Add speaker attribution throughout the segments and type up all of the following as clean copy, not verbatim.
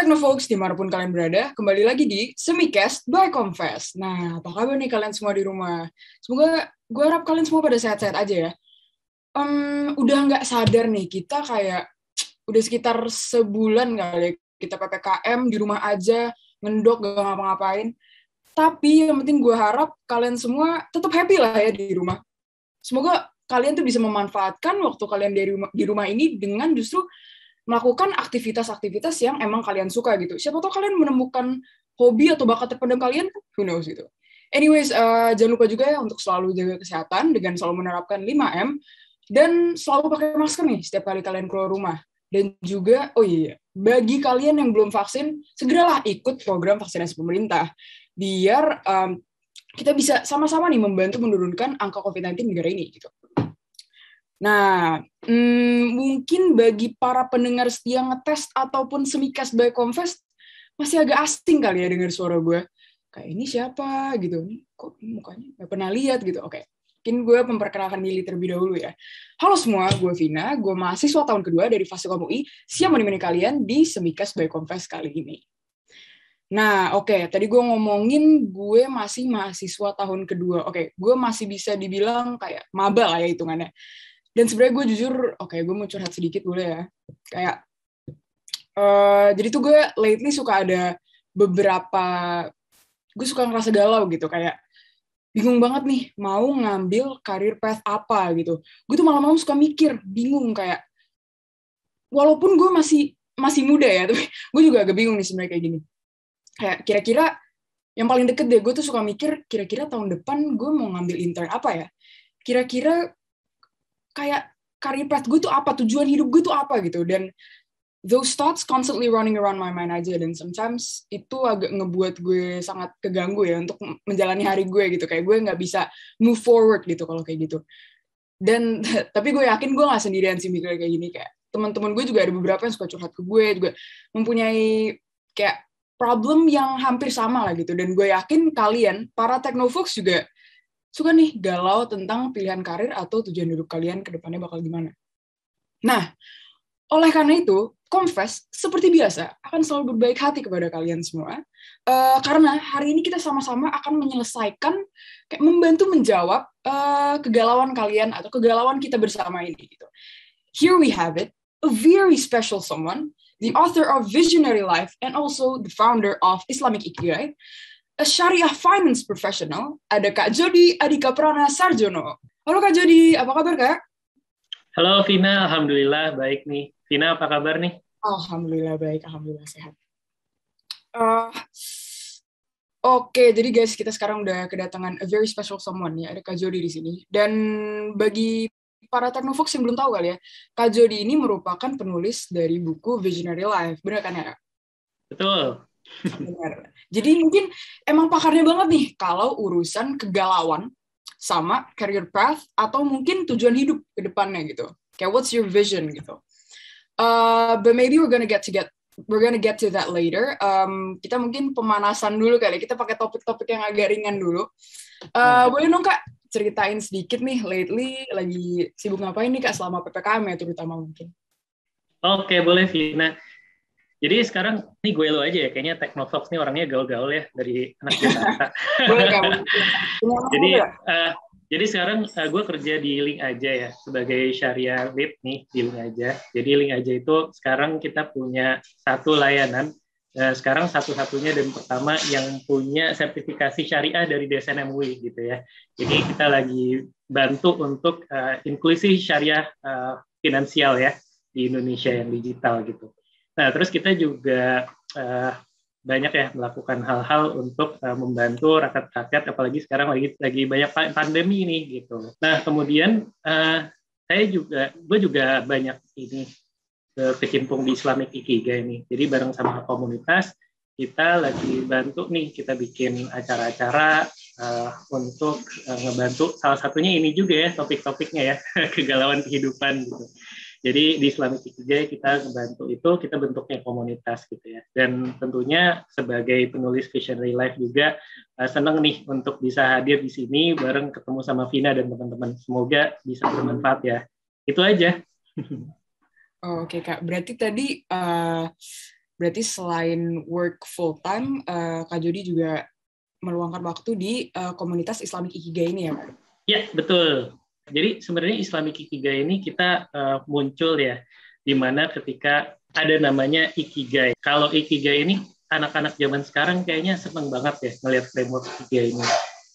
Speaker 1: Technofolks, dimanapun kalian berada, kembali lagi di Semicast by Confess. Nah, apa kabar nih kalian semua di rumah? Semoga gue harap kalian semua pada sehat-sehat aja ya. Udah nggak sadar nih, kita kayak udah sekitar sebulan kali ya, kita PPKM di rumah aja, ngendok, gak ngapa-ngapain. Tapi yang penting gue harap kalian semua tetap happy lah ya di rumah. Semoga kalian tuh bisa memanfaatkan waktu kalian di rumah ini dengan justru melakukan aktivitas-aktivitas yang emang kalian suka gitu. Siapa tahu kalian menemukan hobi atau bakat terpendam kalian, who knows gitu. Anyways, jangan lupa juga ya untuk selalu jaga kesehatan dengan selalu menerapkan 5M dan selalu pakai masker nih setiap kali kalian keluar rumah. Dan juga, oh iya, bagi kalian yang belum vaksin, segeralah ikut program vaksinasi pemerintah biar kita bisa sama-sama nih membantu menurunkan angka COVID-19 di negara ini gitu. Nah, mungkin bagi para pendengar setia ngetest ataupun Semicast by Confess masih agak asing kali ya dengar suara gue. Kayak ini siapa gitu, nih kok mukanya nggak pernah lihat gitu. Oke, mungkin gue memperkenalkan diri terlebih dahulu ya. Halo semua, gue Vina, gue mahasiswa tahun kedua dari Fasilkom UI, siap menemani kalian di Semicast by Confess kali ini. Nah, oke, tadi gue ngomongin gue masih mahasiswa tahun kedua. Oke, gue masih bisa dibilang kayak maba lah ya hitungannya. Dan sebenarnya gue jujur, gue mau curhat sedikit boleh ya. Kayak, jadi tuh gue lately suka ada beberapa, gue suka ngerasa galau gitu. Kayak, bingung banget nih, mau ngambil career path apa gitu. Gue tuh malam-malam suka mikir, bingung kayak, walaupun gue masih muda ya, tapi gue juga agak bingung nih sebenarnya kayak gini. Kayak, kira-kira, yang paling deket deh, gue tuh suka mikir, kira-kira tahun depan gue mau ngambil intern apa ya? Kira-kira, kayak career path gue tuh apa, tujuan hidup gue tuh apa gitu, dan those thoughts constantly running around my mind aja, dan sometimes itu agak ngebuat gue sangat keganggu ya untuk menjalani hari gue gitu, kayak gue nggak bisa move forward gitu kalau kayak gitu. Dan tapi gue yakin gue nggak sendirian sih mikir kayak gini, kayak teman-teman gue juga ada beberapa yang suka curhat ke gue, juga mempunyai kayak problem yang hampir sama lah gitu, dan gue yakin kalian para Technofolks juga suka nih galau tentang pilihan karir atau tujuan hidup kalian ke depannya bakal gimana. Nah, oleh karena itu, Confess, seperti biasa, akan selalu berbaik hati kepada kalian semua, karena hari ini kita sama-sama akan menyelesaikan, kayak membantu menjawab kegalauan kalian atau kegalauan kita bersama ini. Gitu. Here we have it, a very special someone, the author of Visionary Life and also the founder of Islamic Ikigai, a Syariah Finance Professional, ada Kak Jody Adhika Prana Sarjono. Halo Kak Jody, apa kabar Kak?
Speaker 2: Halo Vina, Alhamdulillah baik nih. Vina apa kabar nih?
Speaker 1: Alhamdulillah baik, Alhamdulillah sehat. Oke, jadi guys, kita sekarang udah kedatangan a very special someone ya, ada Kak Jody di sini. Dan bagi para Technofolks yang belum tahu kali ya, Kak Jody ini merupakan penulis dari buku Visionary Life, benar kan ya Kak?
Speaker 2: Betul.
Speaker 1: Benar. Jadi mungkin emang pakarnya banget nih kalau urusan kegalauan sama career path atau mungkin tujuan hidup ke depannya gitu. Kayak what's your vision gitu. But maybe we're gonna get to that later. Kita mungkin pemanasan dulu kali. Kita pakai topik-topik yang agak ringan dulu. Boleh dong Kak ceritain sedikit nih lately lagi sibuk ngapain nih Kak selama PPKM ya terutama mungkin.
Speaker 2: Oke, boleh Vina. Jadi sekarang nih gue lo aja ya, kayaknya Technofolks nih orangnya gaul-gaul ya dari anak Jakarta.
Speaker 1: Boleh Kak.
Speaker 2: Jadi sekarang gue kerja di Link Aja ya, sebagai Syariah Lead nih di Link Aja. Jadi Link Aja itu sekarang kita punya satu layanan, sekarang satu-satunya dan pertama yang punya sertifikasi syariah dari DSN MUI gitu ya. Jadi kita lagi bantu untuk inklusi syariah finansial ya di Indonesia yang digital gitu. Nah, terus kita juga banyak ya melakukan hal-hal untuk membantu rakyat-rakyat, apalagi sekarang lagi banyak pandemi ini gitu. Nah, kemudian gue juga banyak ini berkecimpung di Islamic Ikigai ini. Jadi bareng sama komunitas kita lagi bantu nih, kita bikin acara-acara untuk ngebantu. Salah satunya ini juga ya topik-topiknya ya kegalauan kehidupan gitu. Jadi di Islamic Ikigai kita membantu itu, kita bentuknya komunitas gitu ya. Dan tentunya sebagai penulis Visionary Life juga senang nih untuk bisa hadir di sini bareng ketemu sama Vina dan teman-teman. Semoga bisa bermanfaat ya. Itu aja.
Speaker 1: Oke Kak, berarti tadi berarti selain work full time, Kak Jody juga meluangkan waktu di komunitas Islamic Ikigai ini ya, Kak?
Speaker 2: Ya, betul. Jadi sebenarnya Islamic Ikigai ini kita muncul ya, di mana ketika ada namanya Ikigai. Kalau Ikigai ini anak-anak zaman sekarang kayaknya seneng banget ya melihat framework Ikigai ini.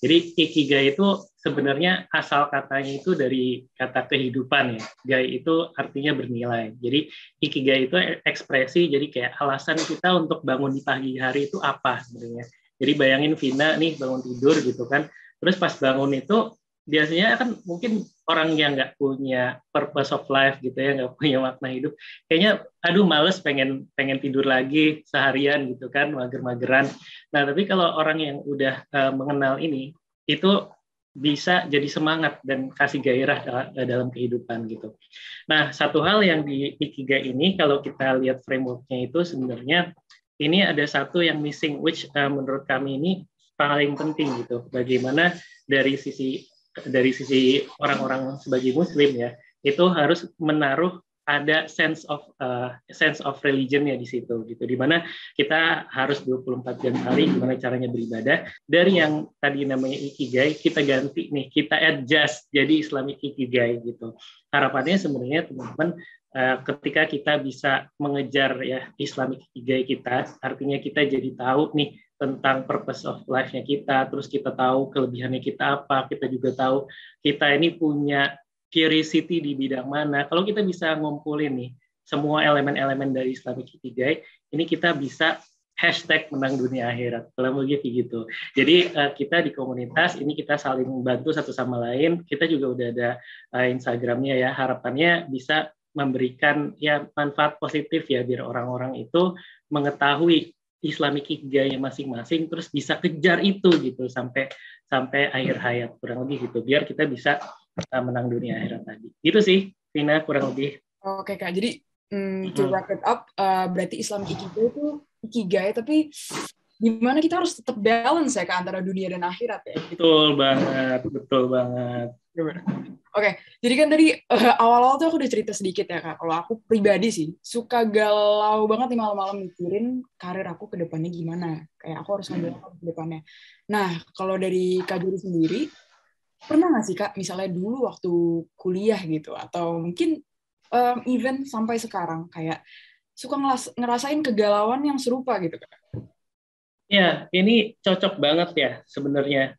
Speaker 2: Jadi Ikigai itu sebenarnya asal katanya itu dari kata kehidupan ya. Gai itu artinya bernilai. Jadi Ikigai itu ekspresi, jadi kayak alasan kita untuk bangun di pagi hari itu apa sebenarnya. Jadi bayangin Vina nih bangun tidur gitu kan. Terus pas bangun itu biasanya kan mungkin orang yang nggak punya purpose of life gitu ya, nggak punya makna hidup, kayaknya aduh males pengen tidur lagi seharian gitu kan, mager-mageran. Nah tapi kalau orang yang udah mengenal ini, itu bisa jadi semangat dan kasih gairah dalam kehidupan gitu. Nah satu hal yang di Ikigai ini kalau kita lihat frameworknya itu sebenarnya ini ada satu yang missing, which menurut kami ini paling penting gitu. Bagaimana dari sisi orang-orang sebagai Muslim ya, itu harus menaruh ada sense of religion ya di situ gitu, di mana kita harus 24 jam hari gimana caranya beribadah. Dari yang tadi namanya Ikigai kita ganti nih, kita adjust jadi Islamic Ikigai gitu. Harapannya sebenarnya teman-teman ketika kita bisa mengejar ya Islamic Ikigai kita, artinya kita jadi tahu nih tentang purpose of life-nya kita, terus kita tahu kelebihannya kita apa, kita juga tahu kita ini punya curiosity di bidang mana. Kalau kita bisa ngumpulin nih semua elemen-elemen dari Islamic Ikigai, ini kita bisa hashtag menang dunia akhirat, kalau begitu gitu. Jadi kita di komunitas ini kita saling membantu satu sama lain. Kita juga udah ada Instagramnya ya. Harapannya bisa memberikan ya manfaat positif ya biar orang-orang itu mengetahui Islamic Ikigai masing-masing, terus bisa kejar itu gitu sampai akhir hayat kurang lebih gitu, biar kita bisa menang dunia akhirat tadi. Gitu sih, Vina kurang lebih.
Speaker 1: Oke Kak, jadi to wrap it up, berarti Islamic Ikigai itu Ikigai, tapi gimana kita harus tetap balance ya Kak antara dunia dan akhirat ya?
Speaker 2: Betul banget, betul banget.
Speaker 1: Oke, jadi kan tadi awal-awal tuh aku udah cerita sedikit ya Kak. Kalau aku pribadi sih suka galau banget nih malam-malam mikirin karir aku ke depannya gimana. Kayak aku harus ngambil apa ke depannya. Nah, kalau dari Kak Juri sendiri, pernah nggak sih Kak, misalnya dulu waktu kuliah gitu, atau mungkin even sampai sekarang, kayak suka ngerasain kegalauan yang serupa gitu Kak?
Speaker 2: Ya, ini cocok banget ya sebenarnya.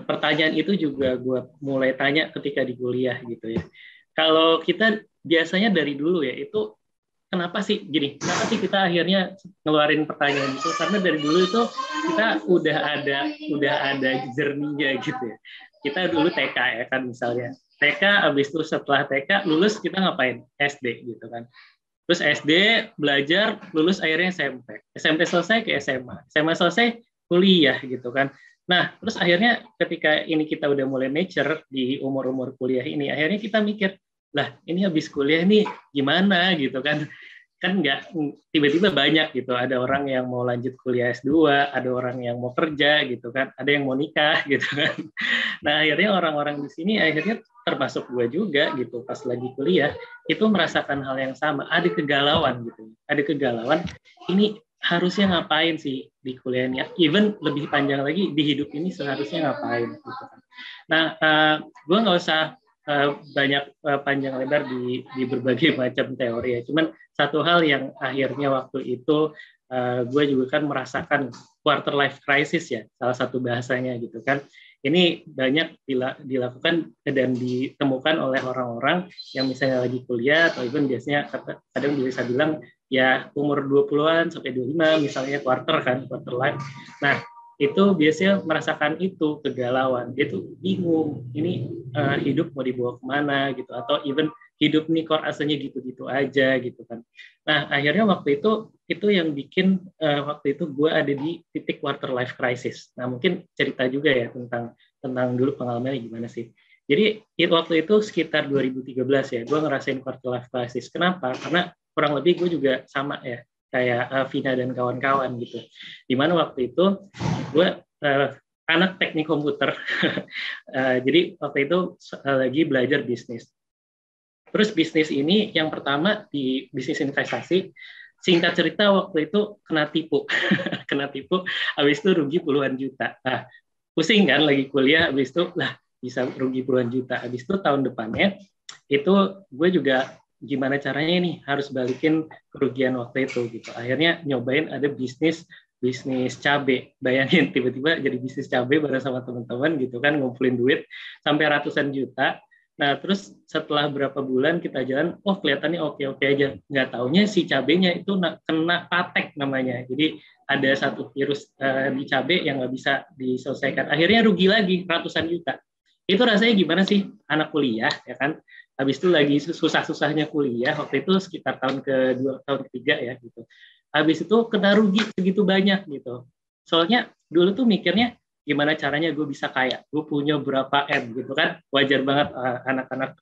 Speaker 2: Pertanyaan itu juga gue mulai tanya ketika di kuliah gitu ya. Kalau kita biasanya dari dulu ya itu kenapa sih kita akhirnya ngeluarin pertanyaan itu, karena dari dulu itu kita udah ada journey-nya gitu ya. Kita dulu TK ya kan misalnya. TK habis itu setelah TK lulus kita ngapain? SD gitu kan. Terus SD belajar, lulus akhirnya SMP. SMP selesai ke SMA. SMA selesai kuliah gitu kan. Nah, terus akhirnya ketika ini kita udah mulai mature di umur-umur kuliah ini, akhirnya kita mikir, lah ini habis kuliah nih gimana gitu kan. Kan nggak tiba-tiba banyak gitu. Ada orang yang mau lanjut kuliah S2, ada orang yang mau kerja gitu kan, ada yang mau nikah gitu kan. Nah, akhirnya orang-orang di sini akhirnya termasuk gue juga gitu, pas lagi kuliah itu merasakan hal yang sama, ada kegalauan gitu. Ada kegalauan, ini harusnya ngapain sih di kuliahnya, even lebih panjang lagi di hidup ini seharusnya ngapain gitu kan. Nah, gue nggak usah banyak panjang lebar di berbagai macam teori ya, cuman satu hal yang akhirnya waktu itu gue juga kan merasakan quarter life crisis ya, salah satu bahasanya gitu kan. Ini banyak dilakukan dan ditemukan oleh orang-orang yang misalnya lagi kuliah atau even biasanya kadang bisa bilang ya umur 20-an sampai 25 misalnya quarter life. Nah, itu biasanya merasakan itu kegalauan. Dia tuh bingung, ini hidup mau dibawa kemana gitu, atau even hidup nih kok rasanya gitu-gitu aja gitu kan. Nah, akhirnya waktu itu yang bikin waktu itu gue ada di titik quarter life crisis. Nah, mungkin cerita juga ya tentang dulu pengalamannya gimana sih. Jadi waktu itu sekitar 2013 ya, gue ngerasain quarter life crisis. Kenapa? Karena kurang lebih gue juga sama ya, kayak Vina dan kawan-kawan gitu. Dimana waktu itu gue anak teknik komputer, jadi waktu itu lagi belajar bisnis. Terus bisnis ini yang pertama di bisnis investasi, singkat cerita waktu itu kena tipu, kena tipu, habis itu rugi puluhan juta. Nah, pusing kan lagi kuliah, habis itu lah bisa rugi puluhan juta. Habis itu tahun depannya itu gue juga gimana caranya nih harus balikin kerugian waktu itu gitu. Akhirnya nyobain ada bisnis cabe. Bayangin tiba-tiba jadi bisnis cabe bareng sama teman-teman gitu kan, ngumpulin duit sampai ratusan juta. Nah, terus setelah berapa bulan kita jalan, oh kelihatannya oke-oke aja. Nggak taunya si cabenya itu kena patek namanya. Jadi ada satu virus di cabe yang nggak bisa diselesaikan. Akhirnya rugi lagi ratusan juta. Itu rasanya gimana sih anak kuliah, ya kan? Habis itu lagi susah-susahnya kuliah, waktu itu sekitar tahun kedua, tahun ketiga ya gitu. Habis itu kena rugi segitu banyak gitu. Soalnya dulu tuh mikirnya, gimana caranya gue bisa kaya, gue punya berapa M gitu kan, wajar banget anak-anak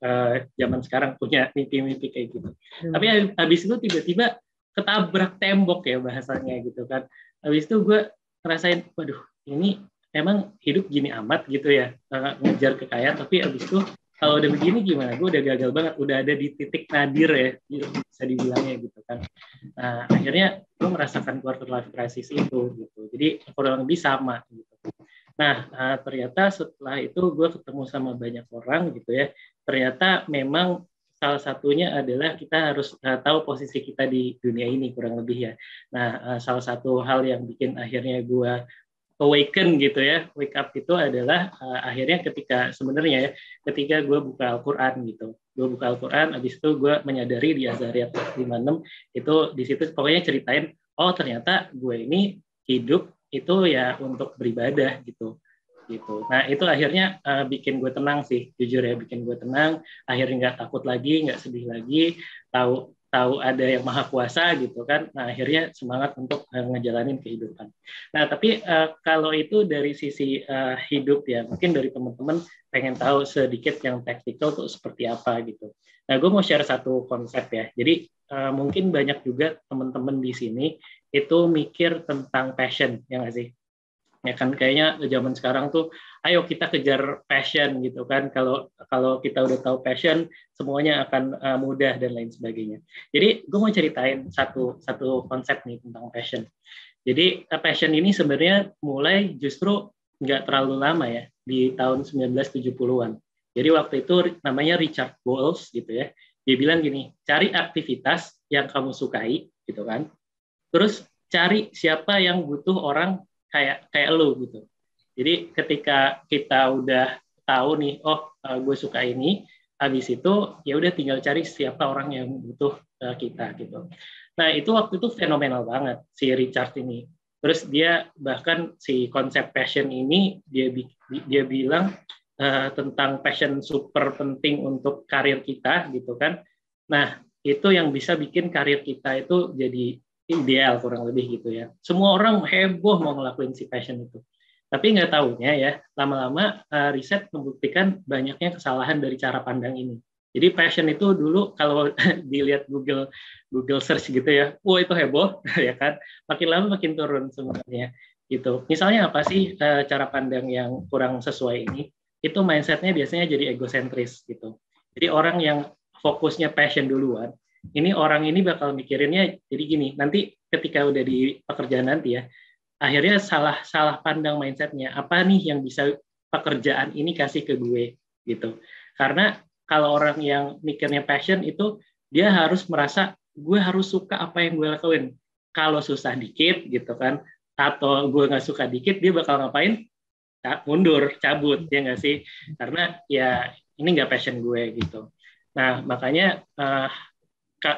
Speaker 2: zaman sekarang punya mimpi-mimpi kayak gitu. Tapi habis itu tiba-tiba ketabrak tembok ya bahasanya gitu kan. Habis itu gue ngerasain, waduh ini emang hidup gini amat gitu ya, ngejar kekayaan, tapi habis itu kalau udah begini gimana, gue udah gagal banget, udah ada di titik nadir ya, bisa dibilangnya gitu kan. Nah akhirnya gue merasakan quarter life crisis itu gitu, jadi kurang lebih sama gitu. Nah, ternyata setelah itu gue ketemu sama banyak orang gitu ya. Ternyata memang salah satunya adalah kita harus tahu posisi kita di dunia ini kurang lebih ya. Nah, salah satu hal yang bikin akhirnya gue awaken gitu ya, wake up itu adalah akhirnya ketika sebenarnya ya, ketika gue buka Al-Quran gitu. Gue buka Al-Quran, habis itu gue menyadari di Az-Zariyat 56 itu di situ pokoknya ceritain, oh ternyata gue ini hidup itu ya untuk beribadah gitu. Nah itu akhirnya bikin gue tenang sih, jujur ya, bikin gue tenang. Akhirnya nggak takut lagi, nggak sedih lagi, tahu ada yang maha kuasa gitu kan. Nah akhirnya semangat untuk ngejalanin kehidupan. Nah tapi kalau itu dari sisi hidup ya, mungkin dari teman-teman pengen tahu sedikit yang taktikal tuh seperti apa gitu. Nah gue mau share satu konsep ya. Jadi mungkin banyak juga teman-teman di sini itu mikir tentang passion, ya nggak sih? Ya kan kayaknya zaman sekarang tuh, ayo kita kejar passion gitu kan. Kalau kita udah tahu passion, semuanya akan mudah dan lain sebagainya. Jadi gue mau ceritain satu konsep nih tentang passion. Jadi passion ini sebenarnya mulai justru nggak terlalu lama ya, di tahun 1970-an. Jadi waktu itu namanya Richard Bowles gitu ya. Dia bilang gini, cari aktivitas yang kamu sukai gitu kan. Terus cari siapa yang butuh orang kayak lu gitu. Jadi ketika kita udah tahu nih, oh gue suka ini, habis itu ya udah tinggal cari siapa orang yang butuh kita gitu. Nah itu waktu itu fenomenal banget si Richard ini. Terus dia bahkan si konsep passion ini dia bilang tentang passion super penting untuk karir kita gitu kan. Nah itu yang bisa bikin karir kita itu jadi ideal kurang lebih gitu ya. Semua orang heboh mau ngelakuin si passion itu. Tapi nggak taunya ya, lama-lama riset membuktikan banyaknya kesalahan dari cara pandang ini. Jadi passion itu dulu kalau dilihat Google search gitu ya, wah itu heboh ya kan. Makin lama makin turun sebenarnya gitu. Misalnya apa sih cara pandang yang kurang sesuai ini? Itu mindsetnya biasanya jadi egosentris gitu. Jadi orang yang fokusnya passion duluan, ini orang ini bakal mikirinnya jadi gini, nanti ketika udah di pekerjaan nanti ya, akhirnya salah pandang mindsetnya, apa nih yang bisa pekerjaan ini kasih ke gue gitu. Karena kalau orang yang mikirnya passion itu dia harus merasa gue harus suka apa yang gue lakuin. Kalau susah dikit gitu kan, atau gue nggak suka dikit, dia bakal ngapain? Mundur, cabut, ya nggak sih? Karena ya ini nggak passion gue gitu. Nah makanya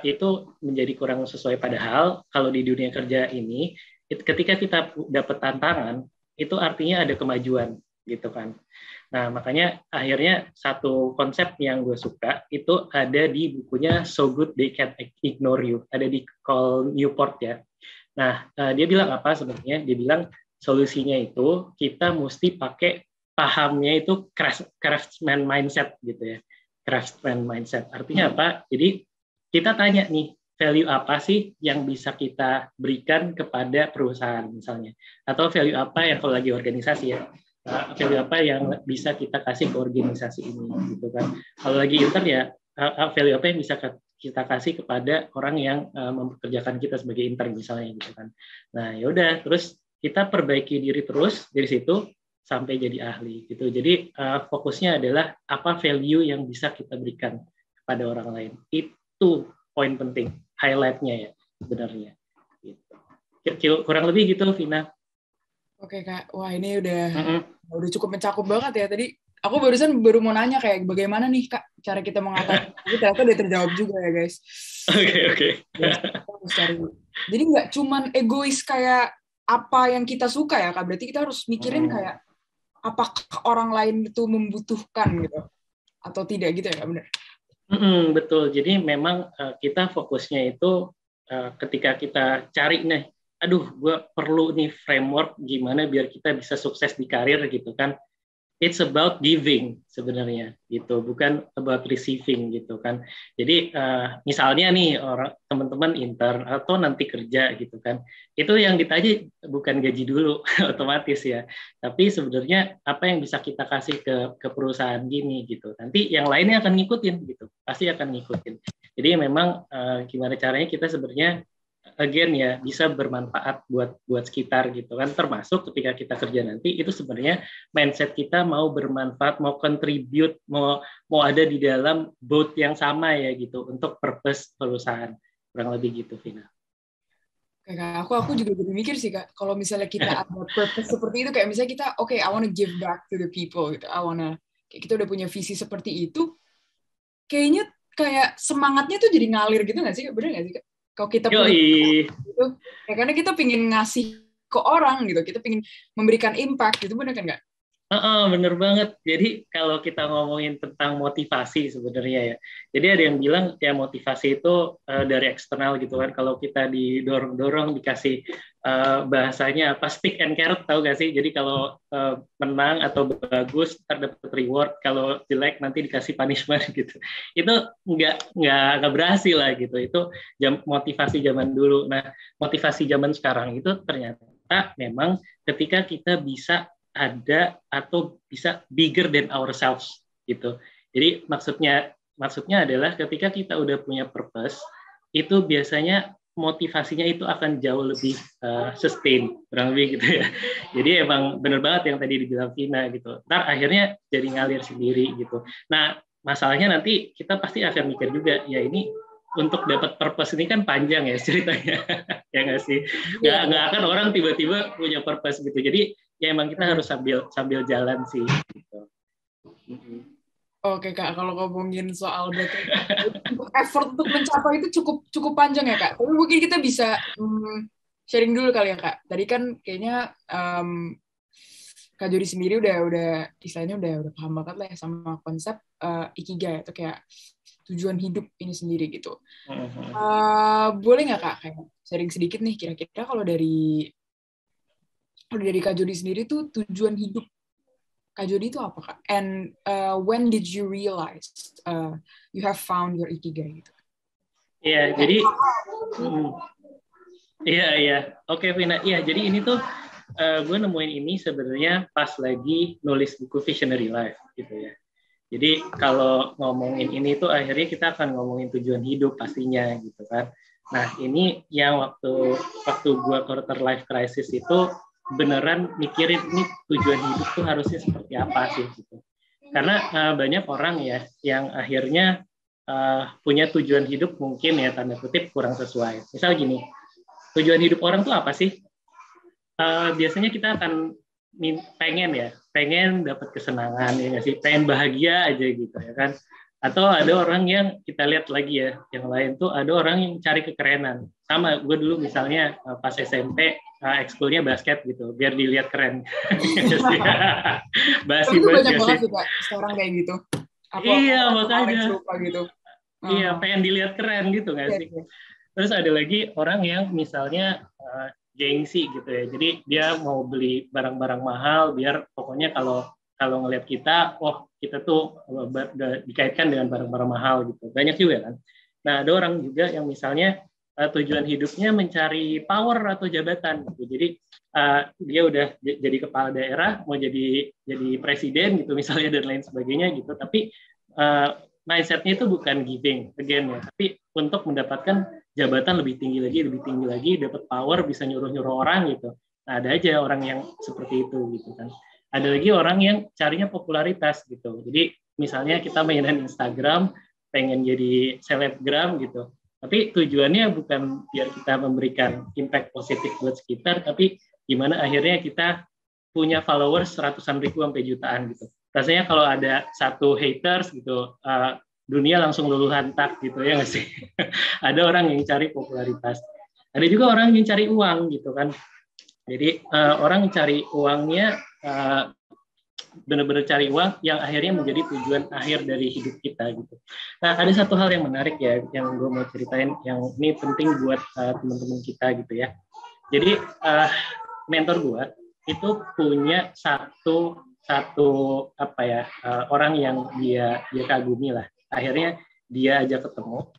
Speaker 2: itu menjadi kurang sesuai. Padahal kalau di dunia kerja ini, ketika kita dapat tantangan, itu artinya ada kemajuan gitu kan. Nah makanya akhirnya satu konsep yang gue suka itu ada di bukunya So Good They Can't Ignore You, ada di Cal Newport ya. Nah dia bilang apa sebenarnya? Dia bilang solusinya itu kita mesti pakai pahamnya itu craftsman mindset gitu ya. Craftsman mindset artinya apa? Jadi kita tanya nih, value apa sih yang bisa kita berikan kepada perusahaan misalnya, atau value apa yang kalau lagi organisasi ya, value apa yang bisa kita kasih ke organisasi ini gitu kan. Kalau lagi intern ya, value apa yang bisa kita kasih kepada orang yang mempekerjakan kita sebagai intern misalnya gitu kan. Nah, ya udah, terus kita perbaiki diri terus dari situ sampai jadi ahli gitu. Jadi fokusnya adalah apa value yang bisa kita berikan kepada orang lain. Itu poin penting, highlight-nya ya sebenarnya. Gitu. Kurang lebih gitu, Vina.
Speaker 1: Oke Kak, wah ini udah cukup mencakup banget ya. Tadi aku baru mau nanya kayak bagaimana nih Kak cara kita mengatasi. Tapi ternyata udah terjawab juga ya guys.
Speaker 2: Oke.
Speaker 1: Jadi nggak cuman egois kayak apa yang kita suka ya Kak. Berarti kita harus mikirin kayak apakah orang lain itu membutuhkan gitu atau tidak gitu ya Kak, benar?
Speaker 2: Betul. Jadi memang kita fokusnya itu ketika kita cari nih, aduh, gue perlu nih framework gimana biar kita bisa sukses di karir gitu kan. It's about giving sebenarnya gitu, bukan about receiving gitu kan. Jadi misalnya nih orang teman-teman intern atau nanti kerja gitu kan, itu yang ditanya bukan gaji dulu otomatis ya, tapi sebenarnya apa yang bisa kita kasih ke perusahaan gini gitu. Nanti yang lainnya akan ngikutin gitu, pasti akan ngikutin. Jadi memang gimana caranya kita sebenarnya again ya bisa bermanfaat buat sekitar gitu kan, termasuk ketika kita kerja nanti itu sebenarnya mindset kita mau bermanfaat, mau contribute, mau ada di dalam boat yang sama ya gitu untuk purpose perusahaan, kurang lebih gitu, Vina.
Speaker 1: Oke Kak, aku juga jadi mikir sih Kak, kalau misalnya kita ada purpose seperti itu, kayak misalnya kita I wanna give back to the people gitu, kayak kita udah punya visi seperti itu, kayaknya kayak semangatnya tuh jadi ngalir gitu nggak sih Kak? Bener nggak sih Kak? Kalau kita punya gitu, ya karena kita pingin ngasih ke orang gitu, kita pingin memberikan impact gitu, bener kan nggak?
Speaker 2: Bener banget. Jadi kalau kita ngomongin tentang motivasi sebenarnya ya, jadi ada yang bilang ya motivasi itu dari eksternal gitu kan. Kalau kita didorong-dorong, dikasih bahasanya apa, stick and carrot, tahu gak sih? Jadi kalau menang atau bagus terdapat reward, kalau jelek nanti dikasih punishment gitu. Itu nggak berhasil lah gitu. Itu motivasi zaman dulu. Nah, motivasi zaman sekarang itu ternyata memang ketika kita bisa ada atau bisa bigger than ourselves gitu. Jadi maksudnya adalah ketika kita udah punya purpose, itu biasanya motivasinya itu akan jauh lebih sustain, kurang lebih gitu ya. Jadi emang bener banget yang tadi dibilang Vina gitu. Ntar akhirnya jadi ngalir sendiri gitu. Nah, masalahnya nanti kita pasti akan mikir juga, ya ini untuk dapat purpose ini kan panjang ya ceritanya, ya nggak sih? Nggak akan orang tiba-tiba punya purpose gitu. Jadi ya emang kita harus sambil jalan sih. Gitu.
Speaker 1: Oke Kak, kalau ngomongin soal berarti effort untuk mencapai itu cukup panjang ya Kak. Tapi mungkin kita bisa sharing dulu kali ya Kak. Tadi kan kayaknya Kak Jody sendiri udah istilahnya udah paham banget lah ya sama konsep ikigai atau kayak tujuan hidup ini sendiri gitu. Boleh nggak Kak kayak sharing sedikit nih kira-kira kalau dari Kak Jody sendiri tuh tujuan hidup Kak Jody itu apa Kak? And when did you realize you have found your ikigai gitu?
Speaker 2: Iya, jadi iya. Oke, Vina. Iya, jadi ini tuh gue nemuin ini sebenarnya pas lagi nulis buku Visionary Life gitu ya. Jadi kalau ngomongin ini tuh akhirnya kita akan ngomongin tujuan hidup pastinya gitu kan. Nah, ini yang waktu gue quarter life crisis itu beneran mikirin ini tujuan hidup tuh harusnya seperti apa sih gitu. Karena banyak orang ya yang akhirnya punya tujuan hidup mungkin ya tanda kutip kurang sesuai. Misal gini, tujuan hidup orang tuh apa sih? Biasanya kita akan pengen dapat kesenangan ya nggak sih, pengen bahagia aja gitu ya kan. Atau ada orang yang kita lihat lagi ya, yang lain tuh ada orang yang cari kekerenan. Sama gue dulu misalnya pas SMP ekskulnya basket gitu, biar dilihat keren.
Speaker 1: Itu banyak banget sih Kak, sekarang kayak gitu.
Speaker 2: Iya makanya.
Speaker 1: Gitu.
Speaker 2: Iya pengen dilihat keren gitu nggak sih. Terus ada lagi orang yang misalnya gengsi gitu ya. Jadi dia mau beli barang-barang mahal biar pokoknya kalau ngelihat kita, kita tuh dikaitkan dengan barang-barang mahal gitu. Banyak juga kan. Nah, ada orang juga yang misalnya tujuan hidupnya mencari power atau jabatan gitu. Jadi dia udah jadi kepala daerah, mau jadi presiden gitu misalnya dan lain sebagainya gitu. Tapi mindset-nya itu bukan giving again ya, tapi untuk mendapatkan jabatan lebih tinggi lagi, dapat power, bisa nyuruh-nyuruh orang gitu. Nah, ada aja orang yang seperti itu gitu kan. Ada lagi orang yang carinya popularitas gitu. Jadi misalnya kita mainan Instagram, pengen jadi selebgram gitu. Tapi tujuannya bukan biar kita memberikan impact positif buat sekitar, tapi gimana akhirnya kita punya followers ratusan ribu sampai jutaan gitu. Rasanya kalau ada satu haters gitu, dunia langsung luluh lantak gitu ya nggak sih? Ada orang yang cari popularitas. Ada juga orang yang cari uang gitu kan. Jadi orang cari uangnya benar-benar cari uang yang akhirnya menjadi tujuan akhir dari hidup kita gitu. Nah, ada satu hal yang menarik ya yang gue mau ceritain yang ini penting buat teman-teman kita gitu ya. Jadi mentor gue itu punya satu apa ya orang yang dia kagumi lah. Akhirnya dia ajak ketemu.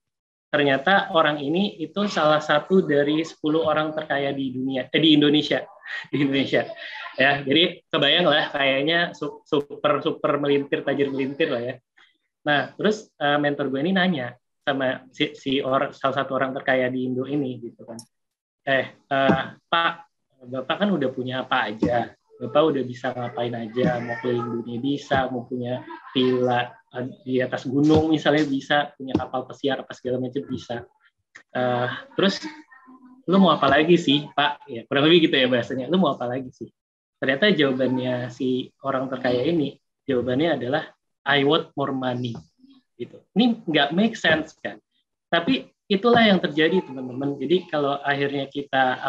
Speaker 2: Ternyata orang ini itu salah satu dari 10 orang terkaya di dunia, di Indonesia. Ya, jadi kebayang lah kayaknya super melintir, tajir melintir lah ya. Nah, terus mentor gue ini nanya sama salah satu orang terkaya di Indo ini gitu kan. Pak, Bapak kan udah punya apa aja? Bapak udah bisa ngapain aja? Mau keliling dunia bisa, mau punya villa di atas gunung misalnya bisa, punya kapal pesiar apa segala macam bisa. Terus lu mau apa lagi sih, Pak? Ya, kurang lebih gitu ya bahasanya. Lu mau apa lagi sih? Ternyata jawabannya si orang terkaya ini, jawabannya adalah I want more money. Gitu. Ini nggak make sense kan? Tapi itulah yang terjadi teman-teman. Jadi kalau akhirnya kita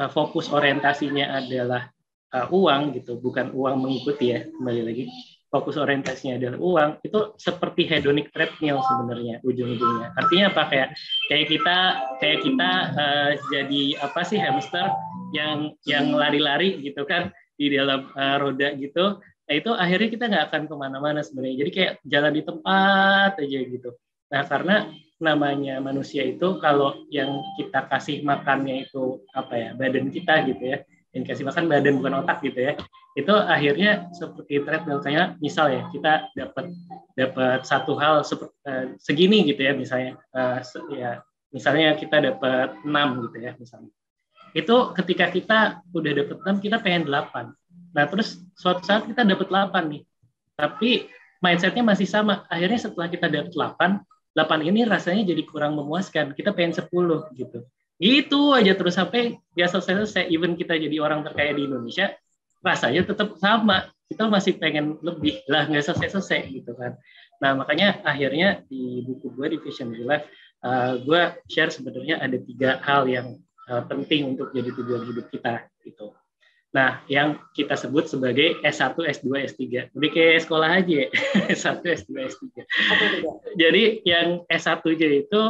Speaker 2: fokus orientasinya adalah uang gitu, bukan uang mengikuti ya, kembali lagi. Fokus orientasinya adalah uang, itu seperti hedonic treadmill sebenarnya ujung-ujungnya. Artinya apa kayak kita jadi apa sih hamster yang lari-lari gitu kan di dalam roda gitu. Nah itu akhirnya kita nggak akan kemana-mana sebenarnya. Jadi kayak jalan di tempat aja gitu. Nah karena namanya manusia itu kalau yang kita kasih makannya itu badan kita gitu ya, yang kasih makan badan bukan otak gitu ya, itu akhirnya seperti treadmill. Kayak misal ya kita dapat satu hal segini gitu ya misalnya, misalnya kita dapat 6 gitu ya misalnya, itu ketika kita udah dapat 6 kita pengen 8. Nah terus suatu saat kita dapat 8 nih, tapi mindsetnya masih sama. Akhirnya setelah kita dapat 8 ini rasanya jadi kurang memuaskan, kita pengen 10 gitu. Gitu aja terus sampai nggak selesai. Even kita jadi orang terkaya di Indonesia, rasanya tetap sama. Kita masih pengen lebih lah, nggak selesai gitu kan. Nah makanya akhirnya di buku gue di Vision Your Life, gue share sebenarnya ada 3 hal yang penting untuk jadi tujuan hidup kita gitu. Nah, yang kita sebut sebagai S1, S2, S3. Jadi kayak sekolah aja ya. S1, S2, S3. Jadi yang S1-nya itu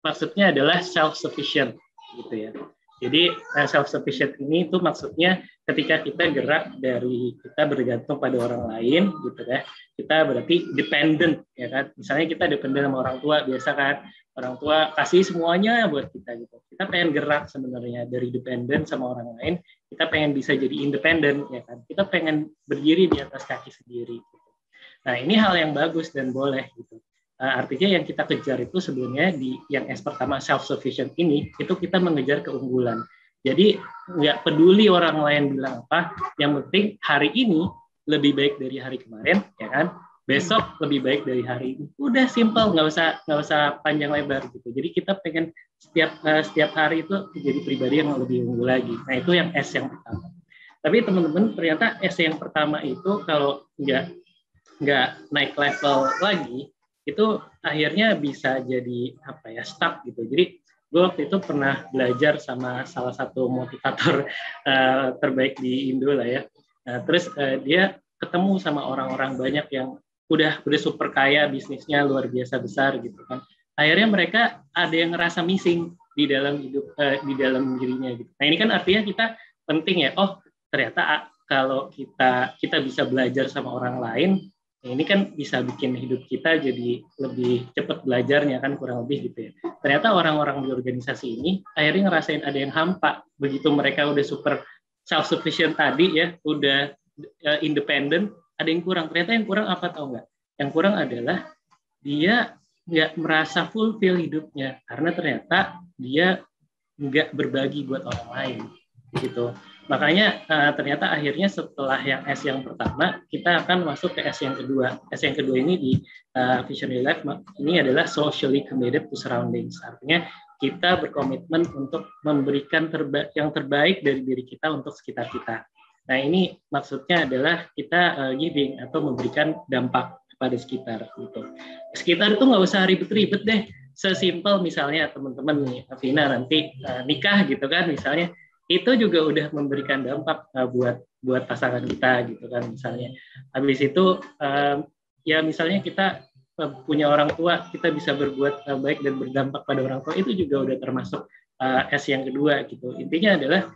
Speaker 2: maksudnya adalah self-sufficient gitu ya. Jadi self-sufficient ini itu maksudnya ketika kita gerak dari kita bergantung pada orang lain gitu ya. Kita berarti dependent ya kan. Misalnya kita dependent sama orang tua, biasa kan. Orang tua kasih semuanya buat kita gitu. Kita pengen gerak sebenarnya dari dependent sama orang lain, kita pengen bisa jadi independen ya kan. Kita pengen berdiri di atas kaki sendiri gitu. Nah, ini hal yang bagus dan boleh gitu. Artinya yang kita kejar itu sebenarnya di yang S pertama self sufficient ini itu kita mengejar keunggulan. Jadi nggak peduli orang lain bilang apa, yang penting hari ini lebih baik dari hari kemarin ya kan. Besok lebih baik dari hari ini. Udah simple, nggak usah panjang lebar gitu. Jadi kita pengen setiap hari itu jadi pribadi yang lebih unggul lagi. Nah itu yang S yang pertama. Tapi teman-teman ternyata S yang pertama itu kalau nggak naik level lagi, itu akhirnya bisa jadi stuck gitu. Jadi gue waktu itu pernah belajar sama salah satu motivator terbaik di Indo lah ya. Nah, terus dia ketemu sama orang-orang banyak yang udah super kaya, bisnisnya luar biasa besar gitu kan. Akhirnya mereka ada yang ngerasa missing di dalam hidup, di dalam dirinya gitu. Nah ini kan artinya kita penting ya. Oh ternyata kalau kita bisa belajar sama orang lain, ini kan bisa bikin hidup kita jadi lebih cepat belajarnya kan, kurang lebih gitu ya. Ternyata orang-orang di organisasi ini akhirnya ngerasain ada yang hampa begitu mereka udah super self sufficient tadi ya, udah independen. Ada yang kurang. Ternyata yang kurang apa tahu nggak? Yang kurang adalah dia nggak merasa fulfill hidupnya karena ternyata dia nggak berbagi buat orang lain gitu. Makanya ternyata akhirnya setelah yang S yang pertama kita akan masuk ke S yang kedua. S yang kedua ini di Visionary Life ini adalah socially committed to surroundings. Artinya kita berkomitmen untuk memberikan yang terbaik dari diri kita untuk sekitar kita. Nah ini maksudnya adalah kita giving atau memberikan dampak kepada sekitar gitu. Sekitar itu nggak usah ribet-ribet deh. Sesimpel misalnya teman-teman nih, Vina nanti nikah gitu kan misalnya, itu juga udah memberikan dampak buat pasangan kita gitu kan misalnya. Habis itu ya misalnya kita punya orang tua, kita bisa berbuat baik dan berdampak pada orang tua, itu juga udah termasuk S yang kedua gitu. Intinya adalah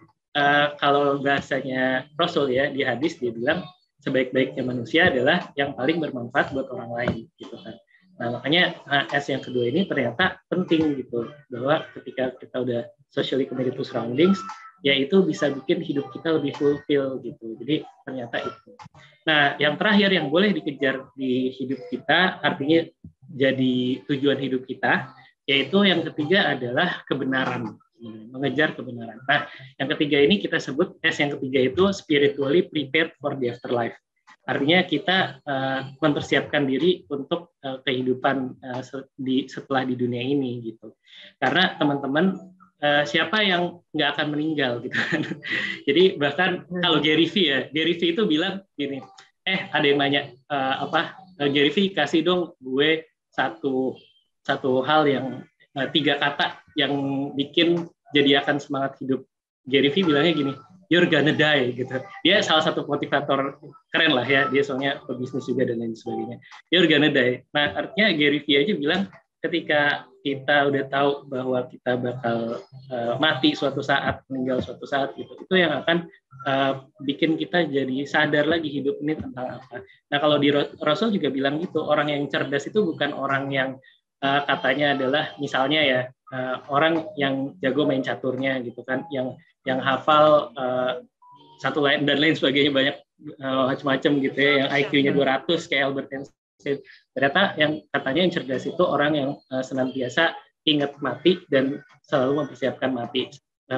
Speaker 2: kalau bahasanya Rasul ya di hadis dia bilang sebaik-baiknya manusia adalah yang paling bermanfaat buat orang lain gitu kan. Nah, makanya S yang kedua ini ternyata penting gitu, bahwa ketika kita udah socially committed to surroundings, ya itu bisa bikin hidup kita lebih fulfill gitu. Jadi ternyata itu. Nah, yang terakhir yang boleh dikejar di hidup kita, artinya jadi tujuan hidup kita, yaitu yang ketiga adalah kebenaran, mengejar kebenaran. Nah, yang ketiga ini kita sebut S yang ketiga itu spiritually prepared for the afterlife. Artinya kita mempersiapkan diri untuk kehidupan setelah di dunia ini gitu. Karena teman-teman siapa yang nggak akan meninggal gitu kan. Jadi bahkan kalau Gary V itu bilang gini, ada yang nanya Gary V kasih dong gue satu hal yang 3 kata yang bikin jadi akan semangat hidup. Gary V bilangnya gini, you're gonna die gitu. Dia salah satu motivator keren lah ya, dia soalnya pebisnis juga dan lain sebagainya. You're gonna die. Nah, artinya Gary V aja bilang ketika kita udah tahu bahwa kita bakal mati suatu saat, meninggal suatu saat gitu, itu yang akan bikin kita jadi sadar lagi hidup ini tentang apa. Nah, kalau di Rasul juga bilang gitu, orang yang cerdas itu bukan orang yang katanya adalah misalnya ya orang yang jago main caturnya gitu kan, yang hafal satu lain dan lain sebagainya, banyak macam-macam gitu ya, yang IQ-nya 200 kayak Albert Einstein. Ternyata yang katanya yang cerdas itu orang yang senantiasa ingat mati dan selalu mempersiapkan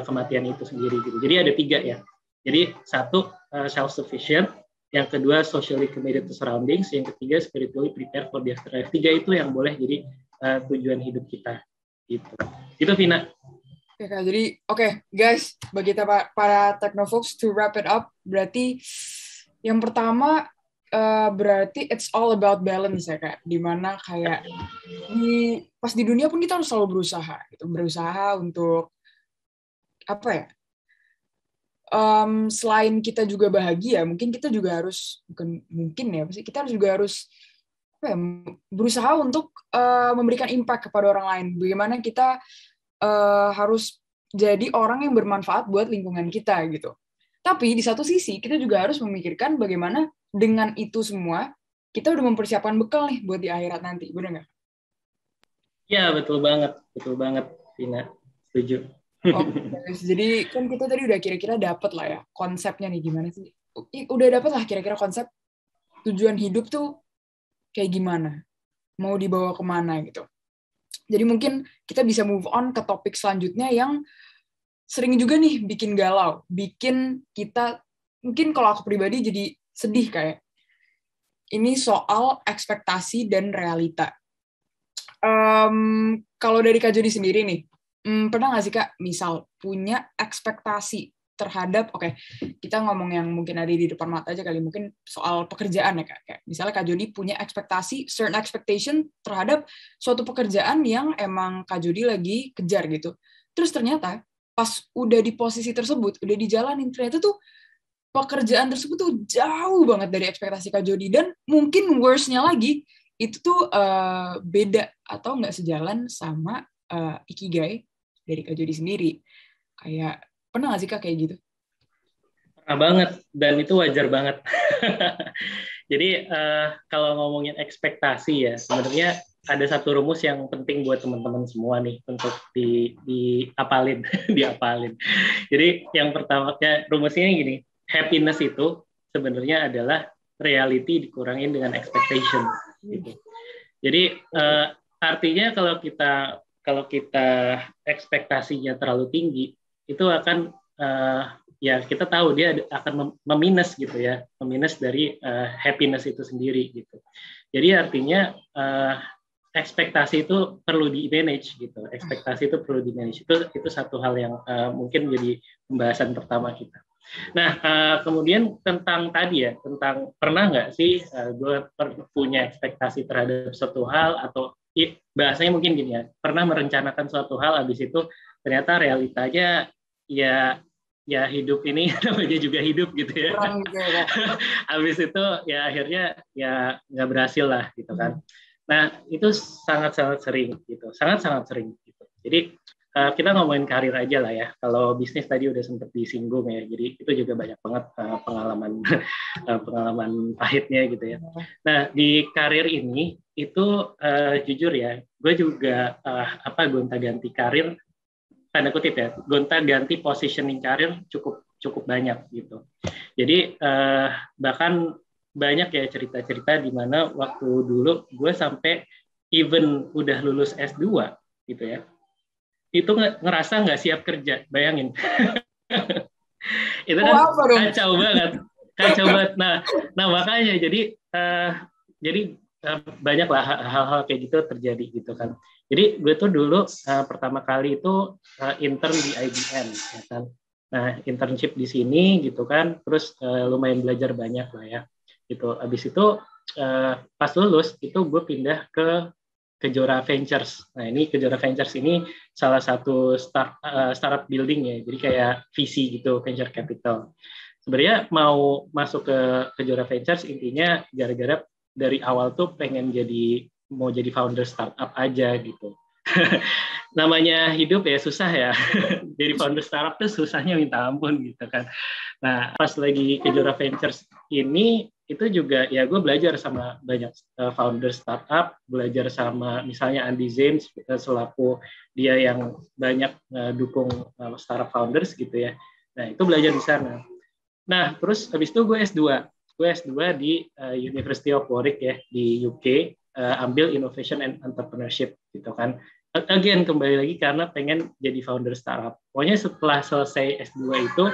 Speaker 2: kematian itu sendiri gitu. Jadi ada 3 ya. Jadi 1 self-sufficient, yang kedua socially committed to surroundings, yang ketiga spiritually prepared for the afterlife. 3 itu yang boleh jadi tujuan hidup kita gitu. Itu Vina.
Speaker 1: Oke, Kak. Jadi guys, bagi kita para Technofolks, to wrap it up, berarti yang pertama berarti it's all about balance ya Kak. Dimana kayak pas di dunia pun kita harus selalu berusaha untuk apa ya? Selain kita juga bahagia, mungkin kita juga harus kita juga harus berusaha untuk memberikan impact kepada orang lain. Bagaimana kita harus jadi orang yang bermanfaat buat lingkungan kita gitu. Tapi di satu sisi kita juga harus memikirkan bagaimana dengan itu semua kita udah mempersiapkan bekal nih buat di akhirat nanti, benar nggak?
Speaker 2: Ya betul banget, Vina, setuju.
Speaker 1: Jadi kan kita tadi udah kira-kira dapet lah ya konsepnya nih gimana sih? Udah dapet lah kira-kira konsep tujuan hidup tuh kayak gimana, mau dibawa kemana gitu. Jadi mungkin kita bisa move on ke topik selanjutnya yang sering juga nih bikin galau, bikin kita, mungkin kalau aku pribadi jadi sedih kayak. Ini soal ekspektasi dan realita. Kalau dari Kak Jody sendiri nih, pernah nggak sih Kak, misal punya ekspektasi terhadap, kita ngomong yang mungkin ada di depan mata aja kali, mungkin soal pekerjaan ya Kak. Kayak misalnya Kak Jody punya ekspektasi, certain expectation terhadap suatu pekerjaan yang emang Kak Jody lagi kejar gitu. Terus ternyata pas udah di posisi tersebut, udah dijalanin, ternyata tuh pekerjaan tersebut tuh jauh banget dari ekspektasi Kak Jody, dan mungkin worst-nya lagi itu tuh beda atau nggak sejalan sama ikigai dari Kak Jody sendiri. Kayak pernah nggak sih Kak kayak gitu?
Speaker 2: Pernah banget, dan itu wajar banget. Jadi kalau ngomongin ekspektasi ya, sebenarnya ada satu rumus yang penting buat teman-teman semua nih untuk diapalin, diapalin. Jadi yang pertamanya rumusnya gini, happiness itu sebenarnya adalah reality dikurangin dengan expectation. Gitu. Jadi artinya kalau kita ekspektasinya terlalu tinggi, itu akan ya kita tahu dia akan meminus gitu ya, meminus dari happiness itu sendiri gitu. Jadi artinya ekspektasi itu perlu di manage gitu. Ekspektasi itu perlu di manage. Itu satu hal yang mungkin jadi pembahasan pertama kita. Nah, kemudian tentang tadi ya, tentang pernah nggak sih gue punya ekspektasi terhadap suatu hal, atau bahasanya mungkin gini ya, pernah merencanakan suatu hal, habis itu ternyata realitanya ya hidup ini namanya juga hidup gitu ya. Habis itu ya akhirnya ya nggak berhasil lah gitu kan. Nah, itu sangat-sangat sering gitu, sangat-sangat sering gitu. Jadi kita ngomongin karir aja lah ya. Kalau bisnis tadi udah sempat disinggung ya, jadi itu juga banyak banget pengalaman pengalaman pahitnya gitu ya. Nah, di karir ini itu jujur ya, gue juga gonta-ganti karir, tanda kutip ya, gonta-ganti positioning karir cukup banyak gitu. Jadi bahkan banyak ya cerita-cerita di mana waktu dulu gue sampai even udah lulus S2 gitu ya, itu ngerasa nggak siap kerja, bayangin. Itu kan kacau banget. Nah makanya jadi banyaklah hal-hal kayak gitu terjadi gitu kan. Jadi gue tuh dulu pertama kali itu intern di IBM ya kan. Nah, internship di sini gitu kan, terus lumayan belajar banyak lah ya gitu. Abis itu pas lulus itu gue pindah ke Kejora Ventures. Nah, ini Kejora Ventures ini salah satu startup building ya, jadi kayak VC gitu, venture capital. Sebenarnya mau masuk ke Kejora Ventures intinya gara-gara dari awal tuh mau jadi founder startup aja gitu. Namanya hidup ya susah ya. Jadi founder startup tuh susahnya minta ampun gitu kan. Nah, pas lagi Kejora Ventures ini, itu juga ya gue belajar sama banyak founder startup, belajar sama misalnya Andy James selaku dia yang banyak dukung startup founders gitu ya. Nah, itu belajar di sana. Nah, terus habis itu gue S2. Gue S2 di University of Warwick ya, di UK, ambil Innovation and Entrepreneurship gitu kan. Again, kembali lagi karena pengen jadi founder startup. Pokoknya setelah selesai S2 itu,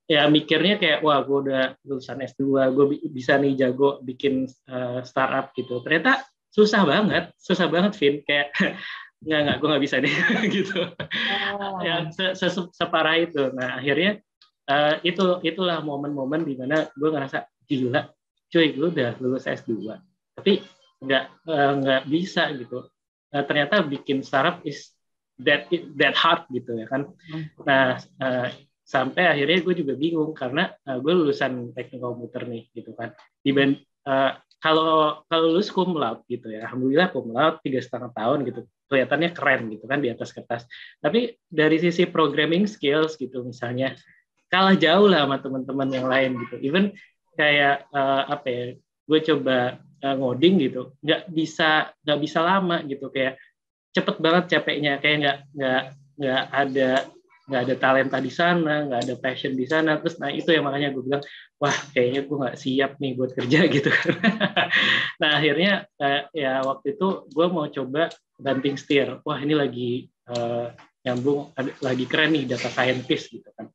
Speaker 2: ya mikirnya kayak, wah gue udah lulusan S2, gue bisa nih jago bikin startup gitu. Ternyata susah banget Vin. Kayak, nggak, gue nggak bisa deh gitu. Ya, separah itu. Nah, akhirnya itulah momen-momen di mana gue ngerasa, gila, cuy, gue udah lulus S2. Tapi nggak bisa gitu. Ternyata bikin startup is that hard gitu ya kan. Nah, sampai akhirnya gue juga bingung karena gue lulusan teknik komputer nih gitu kan. Kalau lulus cum laude gitu ya, alhamdulillah cum laude 3,5 tahun gitu, kelihatannya keren gitu kan di atas kertas. Tapi dari sisi programming skills gitu misalnya, kalah jauh lah sama teman-teman yang lain gitu. Even kayak gue coba ngoding gitu, nggak bisa lama gitu, kayak cepet banget capeknya, kayak nggak ada talenta di sana, nggak ada passion di sana. Terus nah itu yang makanya gue bilang, wah kayaknya gue nggak siap nih buat kerja gitu. Nah akhirnya ya waktu itu gue mau coba banting setir, wah ini lagi nyambung, lagi keren nih data scientist gitu kan.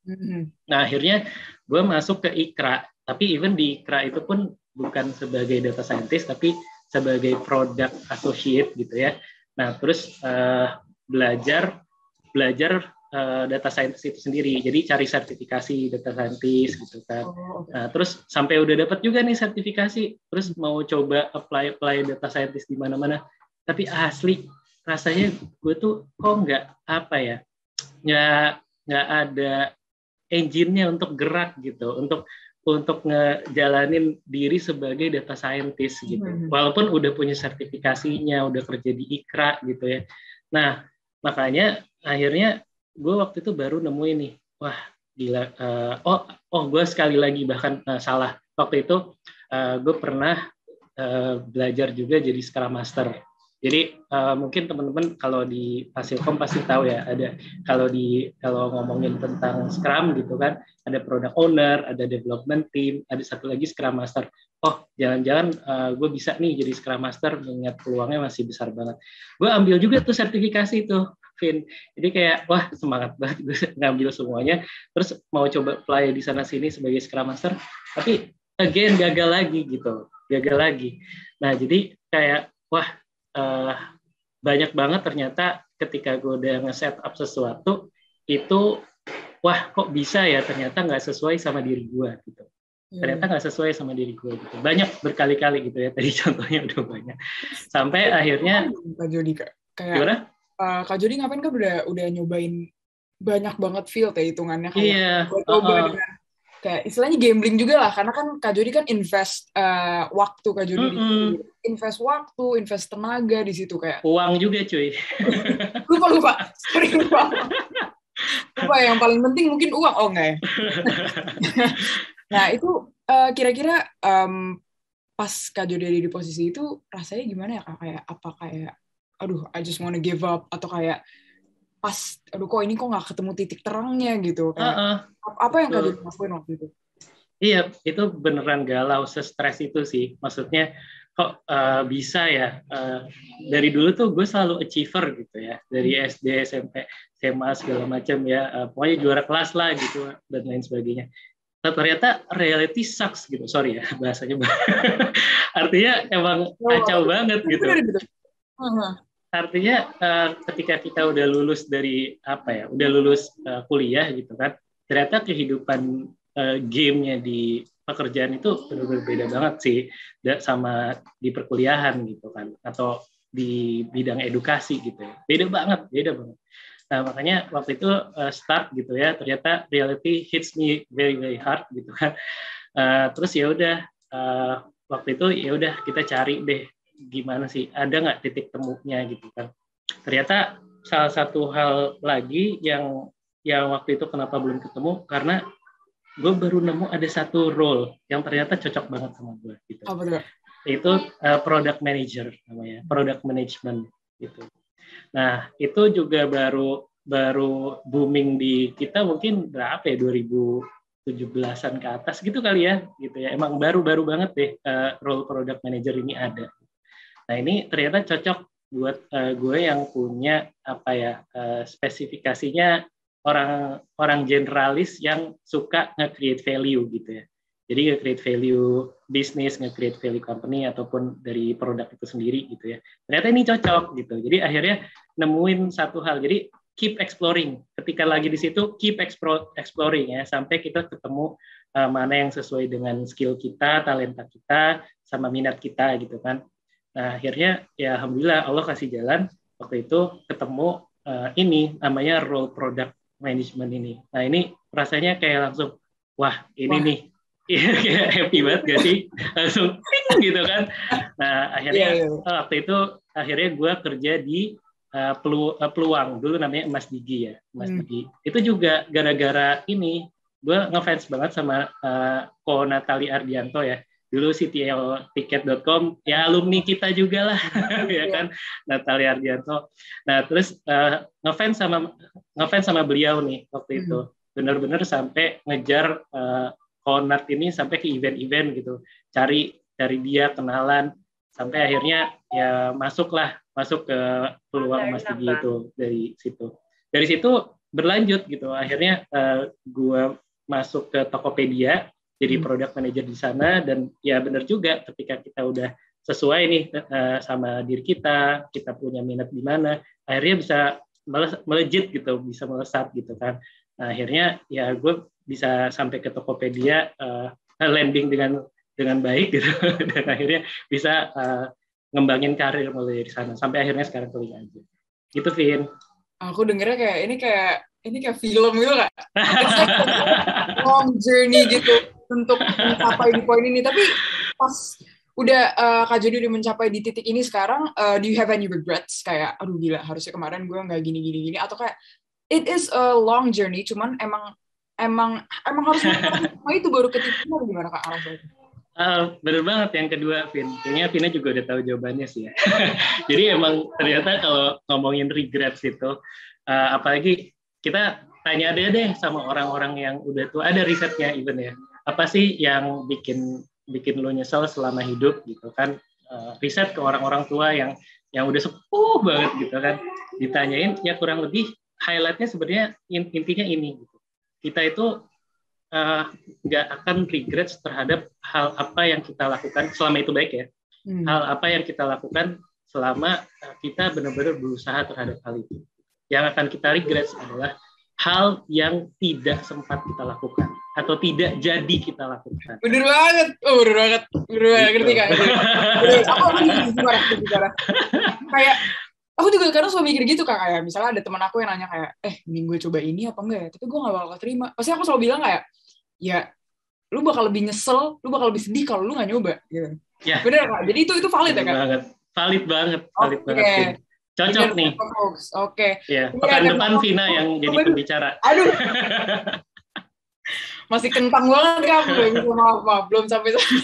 Speaker 2: Nah akhirnya gue masuk ke IKRA, tapi even di IKRA itu pun bukan sebagai data scientist, tapi sebagai product associate gitu ya. Nah terus belajar data scientist itu sendiri, jadi cari sertifikasi data scientist gitu kan. Nah terus sampai udah dapat juga nih sertifikasi, terus mau coba apply data scientist di mana-mana, tapi asli rasanya gue tuh kok nggak ada engine-nya untuk gerak gitu, untuk ngejalanin diri sebagai data scientist gitu. Walaupun udah punya sertifikasinya, udah kerja di IKRA gitu ya. Nah, makanya akhirnya gue waktu itu baru nemuin nih, wah gila, gue sekali lagi bahkan salah. Waktu itu gue pernah belajar juga jadi Scrum Master. Jadi mungkin teman-teman kalau di Fasilkom pasti tahu ya, ada kalau ngomongin tentang Scrum gitu kan, ada product owner, ada development team, ada satu lagi Scrum Master. Oh, jangan-jangan gue bisa nih jadi Scrum Master, mengingat peluangnya masih besar banget. Gue ambil juga tuh sertifikasi tuh, Vin. Jadi kayak wah semangat banget gue ngambil semuanya. Terus mau coba apply di sana sini sebagai Scrum Master, tapi again gagal lagi gitu, gagal lagi. Nah jadi kayak wah banyak banget ternyata ketika gue udah nge-set up sesuatu itu wah kok bisa ya ternyata nggak sesuai sama diri gue gitu. Ternyata nggak sesuai sama diri gue gitu. Banyak berkali-kali gitu ya, tadi contohnya udah banyak. Sampai akhirnya
Speaker 1: Kak Jody kayak
Speaker 2: gimana?
Speaker 1: Kak Jody ngapain kan udah nyobain banyak banget field ya hitungannya kayak
Speaker 2: Iya,
Speaker 1: coba dengan kayak istilahnya gambling juga lah, karena kan Kak Jody kan invest waktu Kak Jody di situ. Invest waktu, invest tenaga di situ kayak.
Speaker 2: Uang juga cuy.
Speaker 1: lupa. Sorry, lupa yang paling penting mungkin uang. Oh enggak ya. Nah itu kira-kira pas Kak Jody ada di posisi itu rasanya gimana ya Kak? Kayak apa kayak aduh I just wanna give up, atau kayak pas aduh kok ini kok nggak ketemu titik terangnya gitu kayak apa yang Kak Jody lakuin waktu itu?
Speaker 2: Iya, itu beneran galau, se-stres itu sih. Maksudnya kok bisa ya, dari dulu tuh gue selalu achiever gitu ya, dari SD, SMP, SMA segala macam ya, pokoknya juara kelas lah gitu dan lain sebagainya. Ternyata reality sucks gitu, sorry ya bahasanya. Artinya emang kacau banget gitu. Artinya ketika kita udah lulus dari udah lulus kuliah gitu kan, ternyata kehidupan game-nya di pekerjaan itu benar-benar beda banget sih sama di perkuliahan gitu kan, atau di bidang edukasi gitu ya. Beda banget. Nah, makanya waktu itu start gitu ya, ternyata reality hits me very very hard gitu kan. Terus ya udah waktu itu ya udah kita cari deh gimana sih, ada nggak titik temunya gitu kan. Ternyata salah satu hal lagi yang waktu itu kenapa belum ketemu, karena gue baru nemu ada satu role yang ternyata cocok banget sama gue gitu.
Speaker 1: Apa tuh?
Speaker 2: Itu product manager namanya, product management gitu. Nah itu juga baru booming di kita mungkin berapa ya, 2017-an ke atas gitu kali ya gitu ya. Emang baru banget deh role product manager ini ada. Nah ini ternyata cocok buat gue yang punya spesifikasinya orang generalis yang suka nge-create value gitu ya. Jadi nge-create value bisnis, nge-create value company ataupun dari produk itu sendiri gitu ya. Ternyata ini cocok gitu. Jadi akhirnya nemuin satu hal. Jadi keep exploring. Ketika lagi di situ keep exploring ya, sampai kita ketemu mana yang sesuai dengan skill kita, talenta kita, sama minat kita gitu kan. Nah akhirnya ya alhamdulillah Allah kasih jalan waktu itu ketemu ini namanya role product management ini. Nah ini rasanya kayak langsung wah ini nih kayak happy banget gak sih, langsung ping gitu kan. Nah akhirnya waktu itu akhirnya gue kerja di Peluang, dulu namanya Emas Digi ya, Emas Digi. Itu juga gara-gara ini gue ngefans banget sama Ko Natali Ardianto ya. Dulu CTLticket.com ya alumni kita juga lah ya kan, Natali Ardianto. Nah terus ngefans sama beliau nih waktu itu, benar-benar sampai ngejar Konat ini sampai ke event-event gitu, cari dia, kenalan, sampai akhirnya ya masuk ke Peluang Emas Digi itu. Dari situ berlanjut gitu, akhirnya gue masuk ke Tokopedia jadi product manager di sana. Dan ya benar juga ketika kita udah sesuai nih sama diri kita punya minat di mana, akhirnya bisa melejit gitu, bisa melesat gitu kan. Nah, akhirnya ya gue bisa sampai ke Tokopedia, landing dengan baik gitu dan akhirnya bisa ngembangin karir mulai dari sana sampai akhirnya sekarang ke Link Aja. Gitu, Vin.
Speaker 1: Aku dengernya kayak ini kayak film gitu kak. Long journey gitu untuk mencapai di poin ini. Tapi pas udah Kak Jody udah mencapai di titik ini sekarang, do you have any regrets? Kayak aduh gila harusnya kemarin gue nggak gini, atau kayak it is a long journey, cuman emang harus melakukan semua itu baru ke titiknya, gimana Kak Arafah?
Speaker 2: Bener banget yang kedua, Vin. Kayaknya Vina juga udah tahu jawabannya sih ya. Jadi emang ternyata kalau ngomongin regrets itu, apalagi kita tanya deh sama orang-orang yang udah tua, ada risetnya even ya. Apa sih yang bikin lo nyesel selama hidup gitu kan? Riset ke orang-orang tua yang udah sepuh banget gitu kan. Ditanyain ya kurang lebih highlightnya sebenarnya intinya ini. Gitu. Kita itu nggak akan regrets terhadap hal apa yang kita lakukan selama itu baik ya. Hal apa yang kita lakukan selama kita benar-benar berusaha terhadap hal itu. Yang akan kita regrets adalah hal yang tidak sempat kita lakukan atau tidak jadi kita lakukan.
Speaker 1: Bener banget, ngerti Kak. Aku bicara. Kayak aku juga kadang suka mikir gitu Kak, kayak misalnya ada teman aku yang nanya kayak, mending gue coba ini apa enggak ya? Tapi gue nggak bakal terima. Pasti aku selalu bilang kayak, ya lu bakal lebih nyesel, lu bakal lebih sedih kalau lu nggak nyoba gitu.
Speaker 2: Ya.
Speaker 1: Bener Kak, jadi itu valid ya Kak?
Speaker 2: Valid banget. Cocok nih.
Speaker 1: Oke.
Speaker 2: Ya, pekan depan Vina yang jadi pembicara.
Speaker 1: Aduh. Masih kentang banget Kak, maaf, belum sampai sana.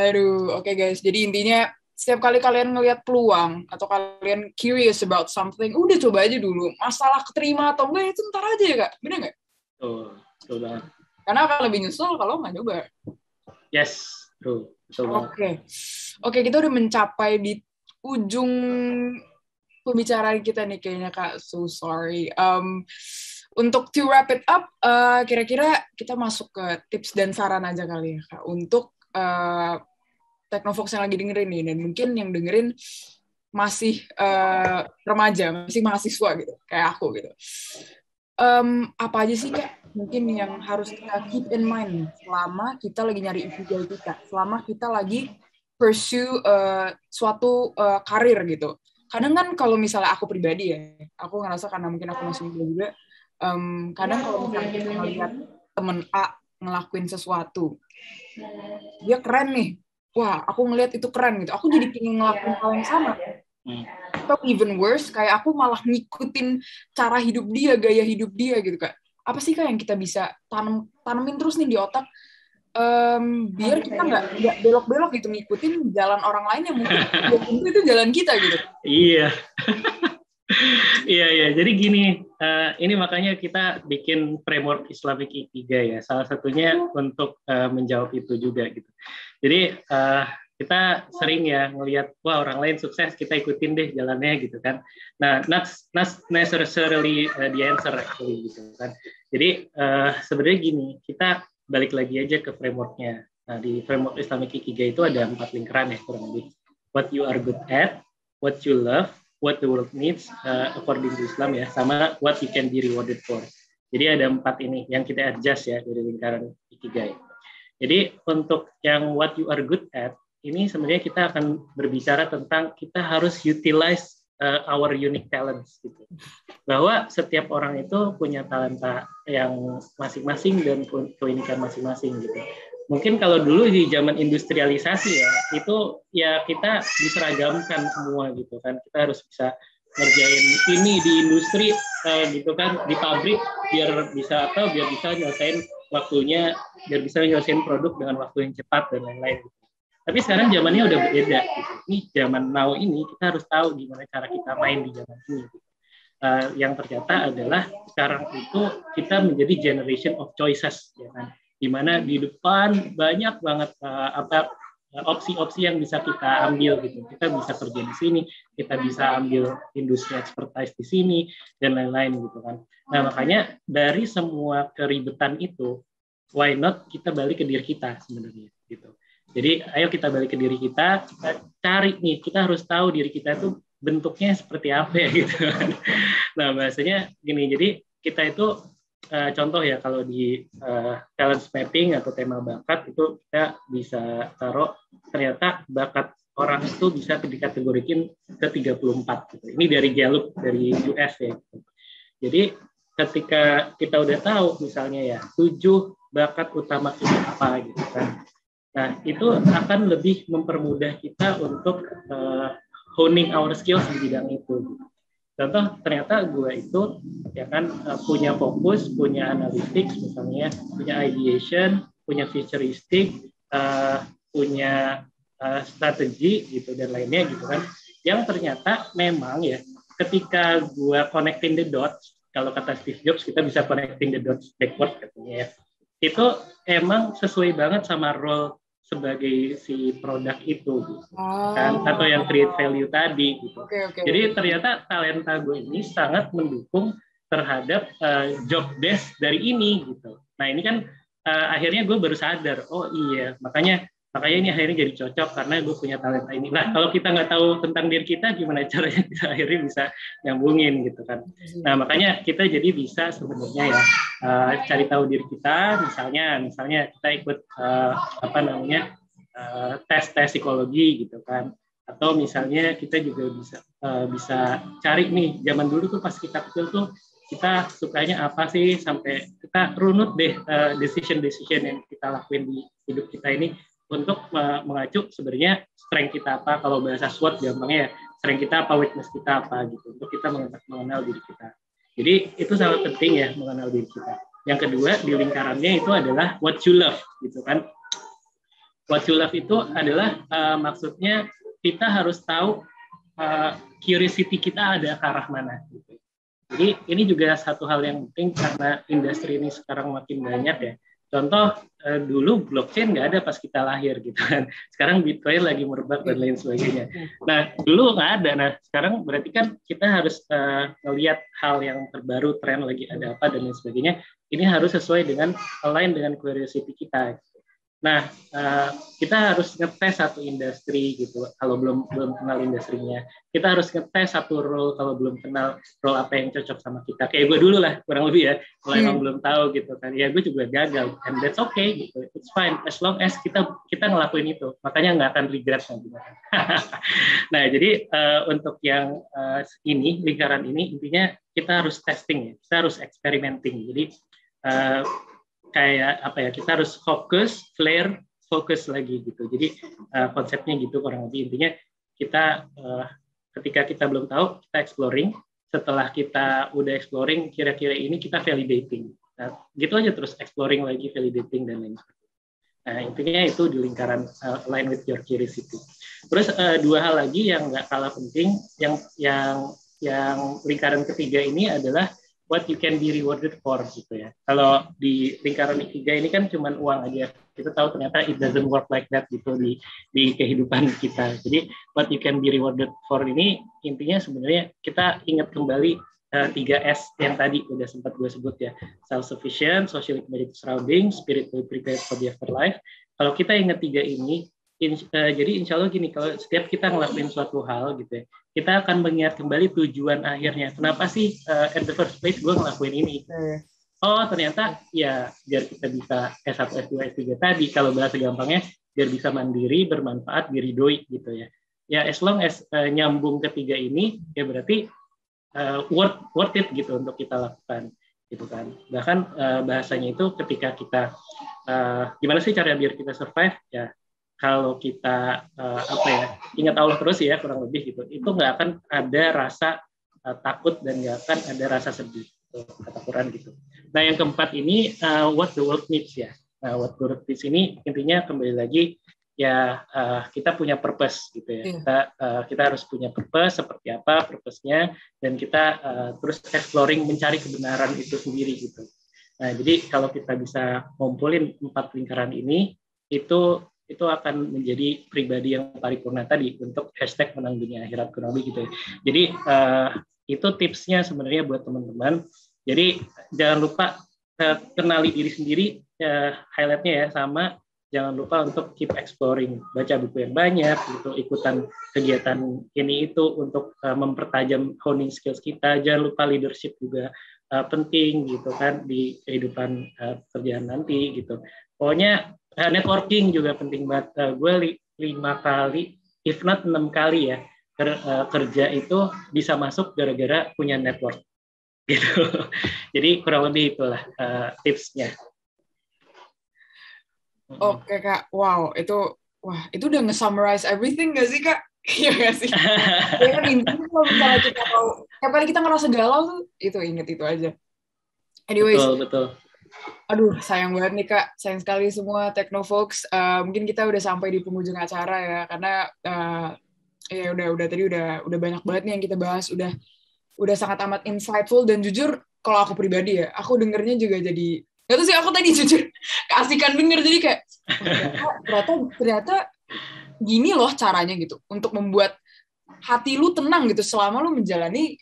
Speaker 1: Aduh, oke guys. Jadi intinya setiap kali kalian ngelihat peluang atau kalian curious about something, udah coba aja dulu. Masalah keterima atau enggak itu ntar aja ya Kak, bener nggak?
Speaker 2: Betul banget.
Speaker 1: Karena akan lebih nyesel kalau nggak coba.
Speaker 2: Yes, betul banget.
Speaker 1: Oke, kita udah mencapai di ujung pembicaraan kita nih kayaknya Kak. So sorry. Untuk to wrap it up, kira-kira kita masuk ke tips dan saran aja kali ya Kak. Untuk Teknovox yang lagi dengerin nih, dan mungkin yang dengerin masih remaja, masih mahasiswa gitu, kayak aku gitu. Apa aja sih Kak mungkin yang harus kita keep in mind selama kita lagi nyari ikigai kita, selama kita lagi pursue suatu karir gitu. Kadang kan kalau misalnya aku pribadi ya, aku ngerasa karena mungkin aku masih muda juga, kadang kalau misalnya kita ngeliat temen A ngelakuin sesuatu, dia keren nih, wah aku ngeliat itu keren gitu, aku jadi pengen ngelakuin hal yang sama. Atau even worse, kayak aku malah ngikutin cara hidup dia, gaya hidup dia gitu Kak. Apa sih Kak yang kita bisa tanemin terus nih di otak, biar kita nggak belok-belok gitu ngikutin jalan orang lain yang mungkin itu jalan kita gitu.
Speaker 2: Iya. Iya. Jadi gini, ini makanya kita bikin framework Islamic Ikigai ya. Salah satunya untuk menjawab itu juga gitu. Jadi kita sering ya ngelihat wah orang lain sukses, kita ikutin deh jalannya gitu kan. Nah, not necessarily the answer actually gitu kan. Jadi sebenarnya gini, kita balik lagi aja ke frameworknya. Nah, di framework Islamic Ikigai itu ada 4 lingkaran ya kurang lebih. What you are good at, what you love, what the world needs according to Islam ya, sama what you can be rewarded for. Jadi ada 4 ini yang kita adjust ya dari lingkaran Ikigai. Jadi untuk yang what you are good at, ini sebenarnya kita akan berbicara tentang kita harus utilize our unique talents gitu. Bahwa setiap orang itu punya talenta yang masing-masing dan keunikan masing-masing gitu. Mungkin kalau dulu di zaman industrialisasi ya, itu ya kita diseragamkan semua gitu kan. Kita harus bisa ngerjain ini di industri gitu kan, di pabrik biar bisa nyelesain waktunya, biar bisa nyelesain produk dengan waktu yang cepat dan lain-lain gitu. Tapi sekarang zamannya udah beda gitu. Ini zaman now ini kita harus tahu gimana cara kita main di zaman ini gitu. Yang ternyata adalah sekarang itu kita menjadi generation of choices ya kan. Dimana di depan banyak banget opsi-opsi yang bisa kita ambil gitu. Kita bisa kerja di sini, kita bisa ambil industri expertise di sini dan lain-lain gitu kan. Nah, makanya dari semua keribetan itu, why not kita balik ke diri kita sebenarnya gitu. Jadi ayo kita balik ke diri kita cari nih, kita harus tahu diri kita itu bentuknya seperti apa ya gitu kan. Nah, bahasanya gini, jadi kita itu contoh ya kalau di talent mapping atau tema bakat itu kita bisa taruh ternyata bakat orang itu bisa dikategorikan ke 34 gitu. Ini dari Gallup dari US ya. Jadi ketika kita udah tahu misalnya ya 7 bakat utama kita apa gitu kan. Nah, itu akan lebih mempermudah kita untuk honing our skills di bidang itu. Contoh, ternyata gue itu ya kan punya fokus, punya analytics misalnya, punya ideation, punya futuristik, punya strategi gitu dan lainnya gitu kan. Yang ternyata memang ya ketika gue connecting the dots, kalau kata Steve Jobs kita bisa connecting the dots backward katanya ya. Itu emang sesuai banget sama role sebagai si produk itu gitu. Kan atau yang create value tadi gitu. Jadi ternyata talenta gue ini sangat mendukung terhadap job desk dari ini gitu. Nah ini kan akhirnya gue baru sadar, oh iya makanya ini akhirnya jadi cocok karena gue punya talenta ini. Nah kalau kita nggak tahu tentang diri kita, gimana caranya kita akhirnya bisa nyambungin gitu kan. Nah makanya kita jadi bisa sebenarnya ya cari tahu diri kita, misalnya kita ikut tes psikologi gitu kan. Atau misalnya kita juga bisa cari nih, zaman dulu tuh pas kita kecil tuh kita sukanya apa sih, sampai kita runut deh decision yang kita lakuin di hidup kita ini untuk mengacu sebenarnya strength kita apa, kalau bahasa SWOT gampangnya ya, strength kita apa, weakness kita apa gitu, untuk kita mengenal diri kita. Jadi itu sangat penting ya, mengenal diri kita. Yang kedua di lingkarannya itu adalah what you love gitu kan. What you love itu adalah maksudnya kita harus tahu curiosity kita ada ke arah mana gitu. Jadi ini juga satu hal yang penting karena industri ini sekarang makin banyak ya. Contoh dulu blockchain nggak ada pas kita lahir gitu kan. Sekarang Bitcoin lagi merebak dan lain sebagainya. Nah dulu nggak ada. Nah sekarang berarti kan kita harus melihat hal yang terbaru, tren lagi ada apa dan lain sebagainya. Ini harus sesuai dengan align dengan curiosity kita. Nah, kita harus ngetes satu industri gitu. Kalau belum kenal industrinya, kita harus ngetes satu role kalau belum kenal role apa yang cocok sama kita. Kayak gue dulu lah, kurang lebih ya. Kalau emang belum tahu gitu kan, ya gue juga gagal. And that's okay gitu. It's fine as long as kita ngelakuin itu. Makanya nggak akan regret nanti. Nah, jadi untuk yang ini lingkaran ini intinya kita harus testing ya. Kita harus experimenting. Jadi kayak apa ya, kita harus fokus lagi gitu. Jadi konsepnya gitu kurang lebih. Intinya kita ketika kita belum tahu, kita exploring. Setelah kita udah exploring, kira-kira ini kita validating. Nah, gitu aja terus exploring lagi, validating dan lain sebagainya. Nah, intinya itu di lingkaran align with your curiosity. Terus dua hal lagi yang nggak kalah penting, yang lingkaran ketiga ini adalah what you can be rewarded for gitu ya. Kalau di lingkaran ketiga ini kan cuma uang aja. Kita tahu ternyata it doesn't work like that gitu di kehidupan kita. Jadi what you can be rewarded for ini intinya sebenarnya kita ingat kembali 3S yang tadi udah sempat gue sebut ya. Self-sufficient, socially committed surrounding, spiritually prepared for the afterlife. Kalau kita ingat 3 ini, jadi insya Allah gini, kalau setiap kita ngelakuin suatu hal gitu ya, kita akan mengingat kembali tujuan akhirnya. Kenapa sih at the first place gue ngelakuin ini? Oh ternyata ya biar kita bisa S1, S2, S3 tadi, kalau bahasa gampangnya biar bisa mandiri, bermanfaat, diridoi gitu ya. Ya as long as nyambung ketiga ini, ya berarti worth it gitu untuk kita lakukan gitu kan. Bahkan bahasanya itu ketika kita gimana sih cara biar kita survive ya, kalau kita ingat Allah terus ya kurang lebih gitu, itu nggak akan ada rasa takut dan nggak akan ada rasa sedih gitu, kata Quran gitu. Nah yang keempat ini what the world needs ya. Nah what the world needs ini intinya kembali lagi ya, kita punya purpose gitu ya. Kita harus punya purpose, seperti apa purpose-nya, dan kita terus exploring mencari kebenaran itu sendiri gitu. Nah jadi kalau kita bisa ngumpulin 4 lingkaran ini, itu akan menjadi pribadi yang paripurna tadi untuk hashtag menang dunia akhirat kurang lebih gitu ya. Jadi itu tipsnya sebenarnya buat teman-teman. Jadi jangan lupa kenali diri sendiri, highlightnya ya, sama jangan lupa untuk keep exploring, baca buku yang banyak, gitu, ikutan kegiatan ini itu untuk mempertajam honing skills kita. Jangan lupa leadership juga penting gitu kan di kehidupan kerjaan nanti gitu. Pokoknya networking juga penting banget. Gue 5 kali, if not 6 kali ya, kerja itu bisa masuk gara-gara punya network gitu. Jadi kurang lebih itulah tipsnya.
Speaker 1: Oke Kak, wow itu udah nge-summarize everything nggak sih Kak? Iya nggak sih? Ya kan intinya kalau misalnya kita mau, tiap kali kita ngerasa galau tuh, itu inget itu aja. Anyways,
Speaker 2: betul.
Speaker 1: Aduh, sayang banget nih Kak. Sayang sekali semua Technofolks. Mungkin kita udah sampai di penghujung acara ya, karena ya udah tadi udah banyak banget nih yang kita bahas. Udah sangat amat insightful dan jujur kalau aku pribadi ya, aku dengernya juga jadi nggak tahu sih, aku tadi jujur keasikan denger, jadi kayak ternyata gini loh caranya gitu untuk membuat hati lu tenang gitu selama lu menjalani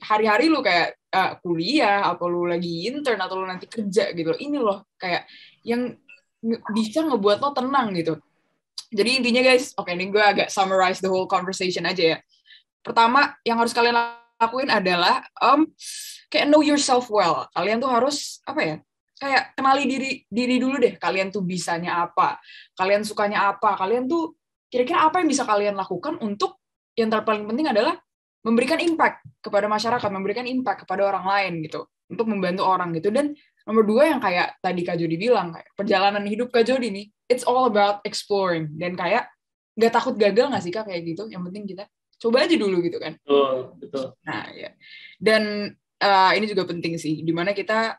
Speaker 1: hari-hari lu kayak kuliah atau lu lagi intern atau lu nanti kerja gitu. Ini loh kayak yang bisa ngebuat lo tenang gitu. Jadi intinya guys, oke ini gue agak summarize the whole conversation aja ya. Pertama yang harus kalian lakuin adalah kayak know yourself well. Kalian tuh harus apa ya? Kayak kenali diri dulu deh. Kalian tuh bisanya apa? Kalian sukanya apa? Kalian tuh kira-kira apa yang bisa kalian lakukan untuk yang terpaling penting adalah memberikan impact kepada masyarakat, memberikan impact kepada orang lain gitu, untuk membantu orang gitu. Dan nomor 2 yang kayak tadi Kak Jody bilang, kayak perjalanan hidup Kak Jody nih, it's all about exploring. Dan kayak nggak takut gagal nggak sih Kak kayak gitu? Yang penting kita coba aja dulu gitu kan.
Speaker 2: Betul.
Speaker 1: Nah ya. Dan ini juga penting sih, dimana kita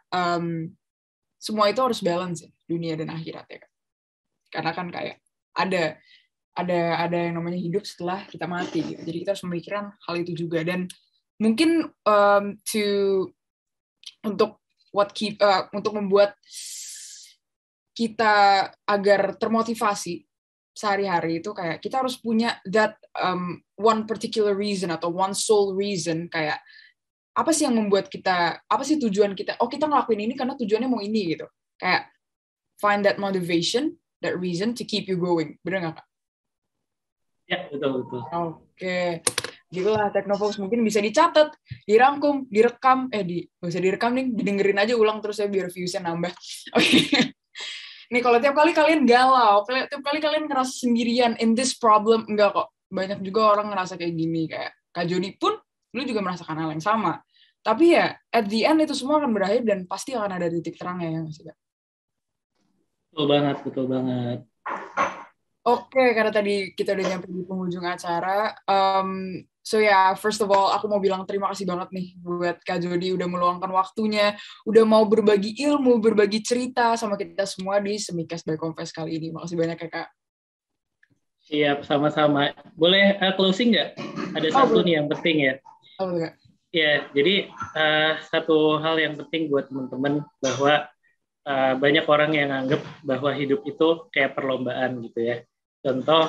Speaker 1: semua itu harus balance ya, dunia dan akhirat ya Kak. Karena kan kayak ada yang namanya hidup setelah kita mati gitu. Jadi kita harus memikirkan hal itu juga. Dan mungkin untuk membuat kita agar termotivasi sehari-hari itu kayak kita harus punya that one particular reason atau one sole reason, kayak apa sih yang membuat kita, apa sih tujuan kita, kita ngelakuin ini karena tujuannya mau ini gitu. Kayak find that motivation, that reason to keep you going. Bener nggak Kak?
Speaker 2: Ya, betul.
Speaker 1: Oke. Gitulah Technofolks, mungkin bisa dicatat, dirangkum, direkam, nggak usah direkam nih, didengerin aja ulang terus ya biar viewsnya nambah. Oke. Nih kalau tiap kali kalian galau, tiap kali kalian ngerasa sendirian in this problem, enggak kok. Banyak juga orang ngerasa kayak gini, kayak Kak Jody pun, lu juga merasakan hal yang sama. Tapi ya, at the end itu semua akan berakhir dan pasti akan ada titik terangnya ya, Mas.
Speaker 2: Betul banget.
Speaker 1: Oke, karena tadi kita udah nyampe di penghujung acara. So ya, first of all, aku mau bilang terima kasih banget nih buat Kak Jody udah meluangkan waktunya, udah mau berbagi ilmu, berbagi cerita sama kita semua di Semikes by Confess kali ini. Makasih banyak ya, Kak.
Speaker 2: Siap, sama-sama. Boleh closing nggak? Ada satu nih yang penting ya.
Speaker 1: Kak.
Speaker 2: Ya, jadi satu hal yang penting buat teman-teman bahwa banyak orang yang anggap bahwa hidup itu kayak perlombaan gitu ya. Contoh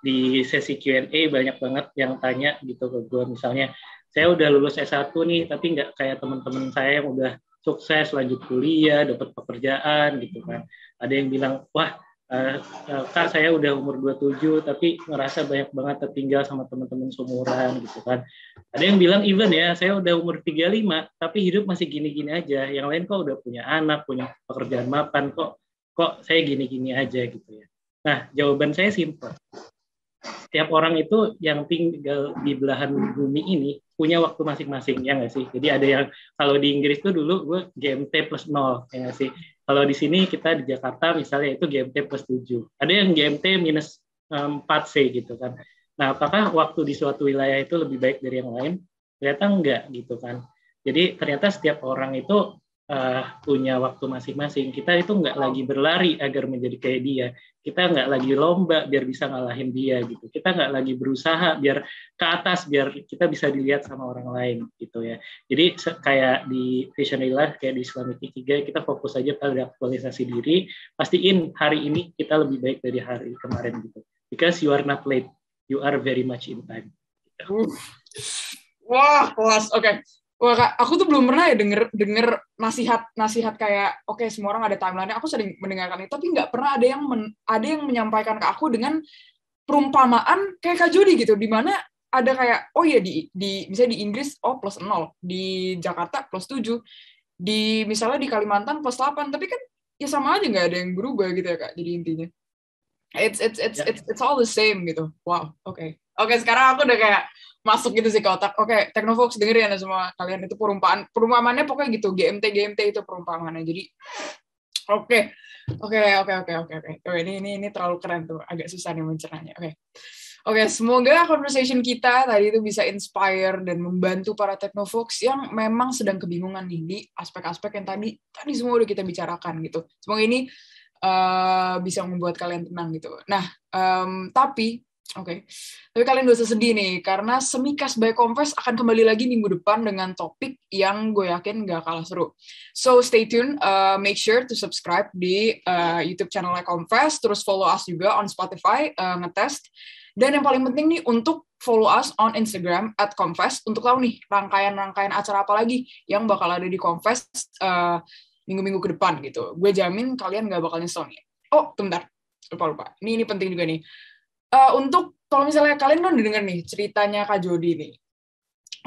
Speaker 2: di sesi Q&A banyak banget yang tanya gitu ke gue, misalnya saya udah lulus S1 nih tapi nggak kayak teman-teman saya yang udah sukses lanjut kuliah, dapat pekerjaan gitu kan. Ada yang bilang, wah Kak saya udah umur 27 tapi ngerasa banyak banget tertinggal sama teman-teman seumuran gitu kan. Ada yang bilang even ya saya udah umur 35 tapi hidup masih gini-gini aja. Yang lain kok udah punya anak, punya pekerjaan mapan, kok saya gini-gini aja gitu ya. Nah, jawaban saya simpel. Setiap orang itu yang tinggal di belahan bumi ini punya waktu masing-masing, ya nggak sih? Jadi ada yang, kalau di Inggris tuh dulu gue GMT plus 0, ya nggak sih? Kalau di sini kita di Jakarta misalnya itu GMT plus 7. Ada yang GMT minus 4C gitu kan. Nah, apakah waktu di suatu wilayah itu lebih baik dari yang lain? Ternyata enggak gitu kan. Jadi ternyata setiap orang itu punya waktu masing-masing. Kita itu nggak lagi berlari agar menjadi kayak dia. Kita nggak lagi lomba biar bisa ngalahin dia gitu. Kita nggak lagi berusaha biar ke atas, biar kita bisa dilihat sama orang lain gitu ya. Jadi kayak di Vision Life, kayak di Islamic Ikigai, kita fokus aja pada aktualisasi diri. Pastiin hari ini kita lebih baik dari hari kemarin gitu. Because you are not late, you are very much in time. Gitu.
Speaker 1: Wah, kelas. Oke. Wah, Kak, aku tuh belum pernah ya denger nasihat kayak semua orang ada timeline-nya. Aku sering mendengarkan itu, tapi nggak pernah ada yang menyampaikan ke aku dengan perumpamaan kayak Kak Jody gitu, di mana ada kayak misalnya di Inggris plus 0, di Jakarta plus 7, misalnya di Kalimantan plus 8, tapi kan ya sama aja nggak ada yang berubah gitu ya Kak. Jadi intinya it's all the same gitu. Wow, oke, sekarang aku udah kayak masuk gitu sih ke otak. Oke, Technofolks dengerin ya semua kalian, itu perumpamaannya pokoknya gitu, GMT itu perumpamaannya. Jadi oke. Ini terlalu keren tuh, agak susah nih mencernanya. Oke. Oke, semoga conversation kita tadi itu bisa inspire dan membantu para technofolks yang memang sedang kebingungan nih di aspek-aspek yang tadi semua udah kita bicarakan gitu. Semoga ini bisa membuat kalian tenang gitu. Nah, tapi kalian gak usah sedih nih, karena Semicast by Confess akan kembali lagi minggu depan dengan topik yang gue yakin gak kalah seru. So stay tuned, make sure to subscribe di YouTube channelnya Confess, terus follow us juga on Spotify, ngetest. Dan yang paling penting nih, untuk follow us on Instagram @confess untuk tahu nih rangkaian-rangkaian acara apa lagi yang bakal ada di Confess minggu-minggu ke depan gitu. Gue jamin kalian gak bakal nyesel nih. Oh, bentar. Lupa. Ini penting juga nih. Untuk, kalau misalnya kalian kan udah denger nih ceritanya Kak Jody nih.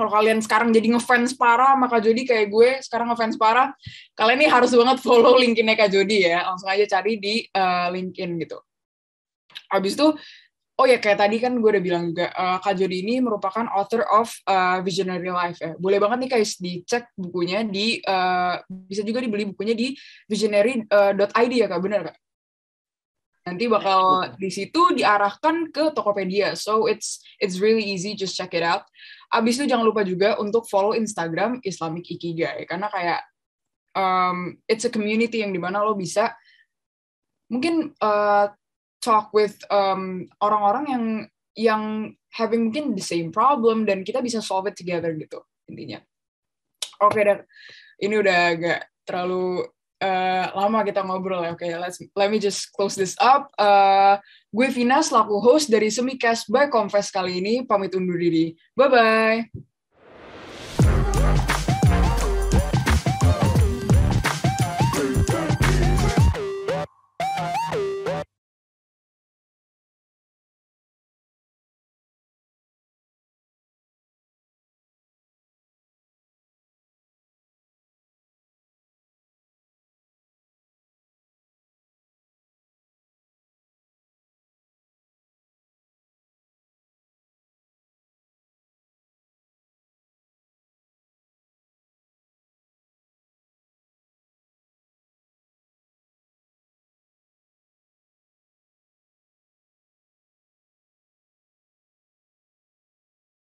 Speaker 1: Kalau kalian sekarang jadi ngefans parah sama Kak Jody kayak gue sekarang ngefans parah, kalian nih harus banget follow LinkedIn-nya Kak Jody ya. Langsung aja cari di LinkedIn gitu. Habis itu, oh ya, kayak tadi kan gue udah bilang juga, Kak Jody ini merupakan author of Visionary Life ya. Boleh banget nih guys dicek bukunya di, bisa juga dibeli bukunya di visionary.id ya Kak, bener Kak? Nanti bakal di situ diarahkan ke Tokopedia. So it's really easy, just check it out. Abis itu jangan lupa juga untuk follow Instagram Islamic Ikigai, karena kayak it's a community yang dimana lo bisa mungkin talk with orang-orang yang having mungkin the same problem dan kita bisa solve it together gitu intinya. Oke, ini udah agak terlalu lama kita ngobrol ya. Oke, let me just close this up. Gue Vina selaku host dari Semicast by Confess kali ini pamit undur diri. Bye bye.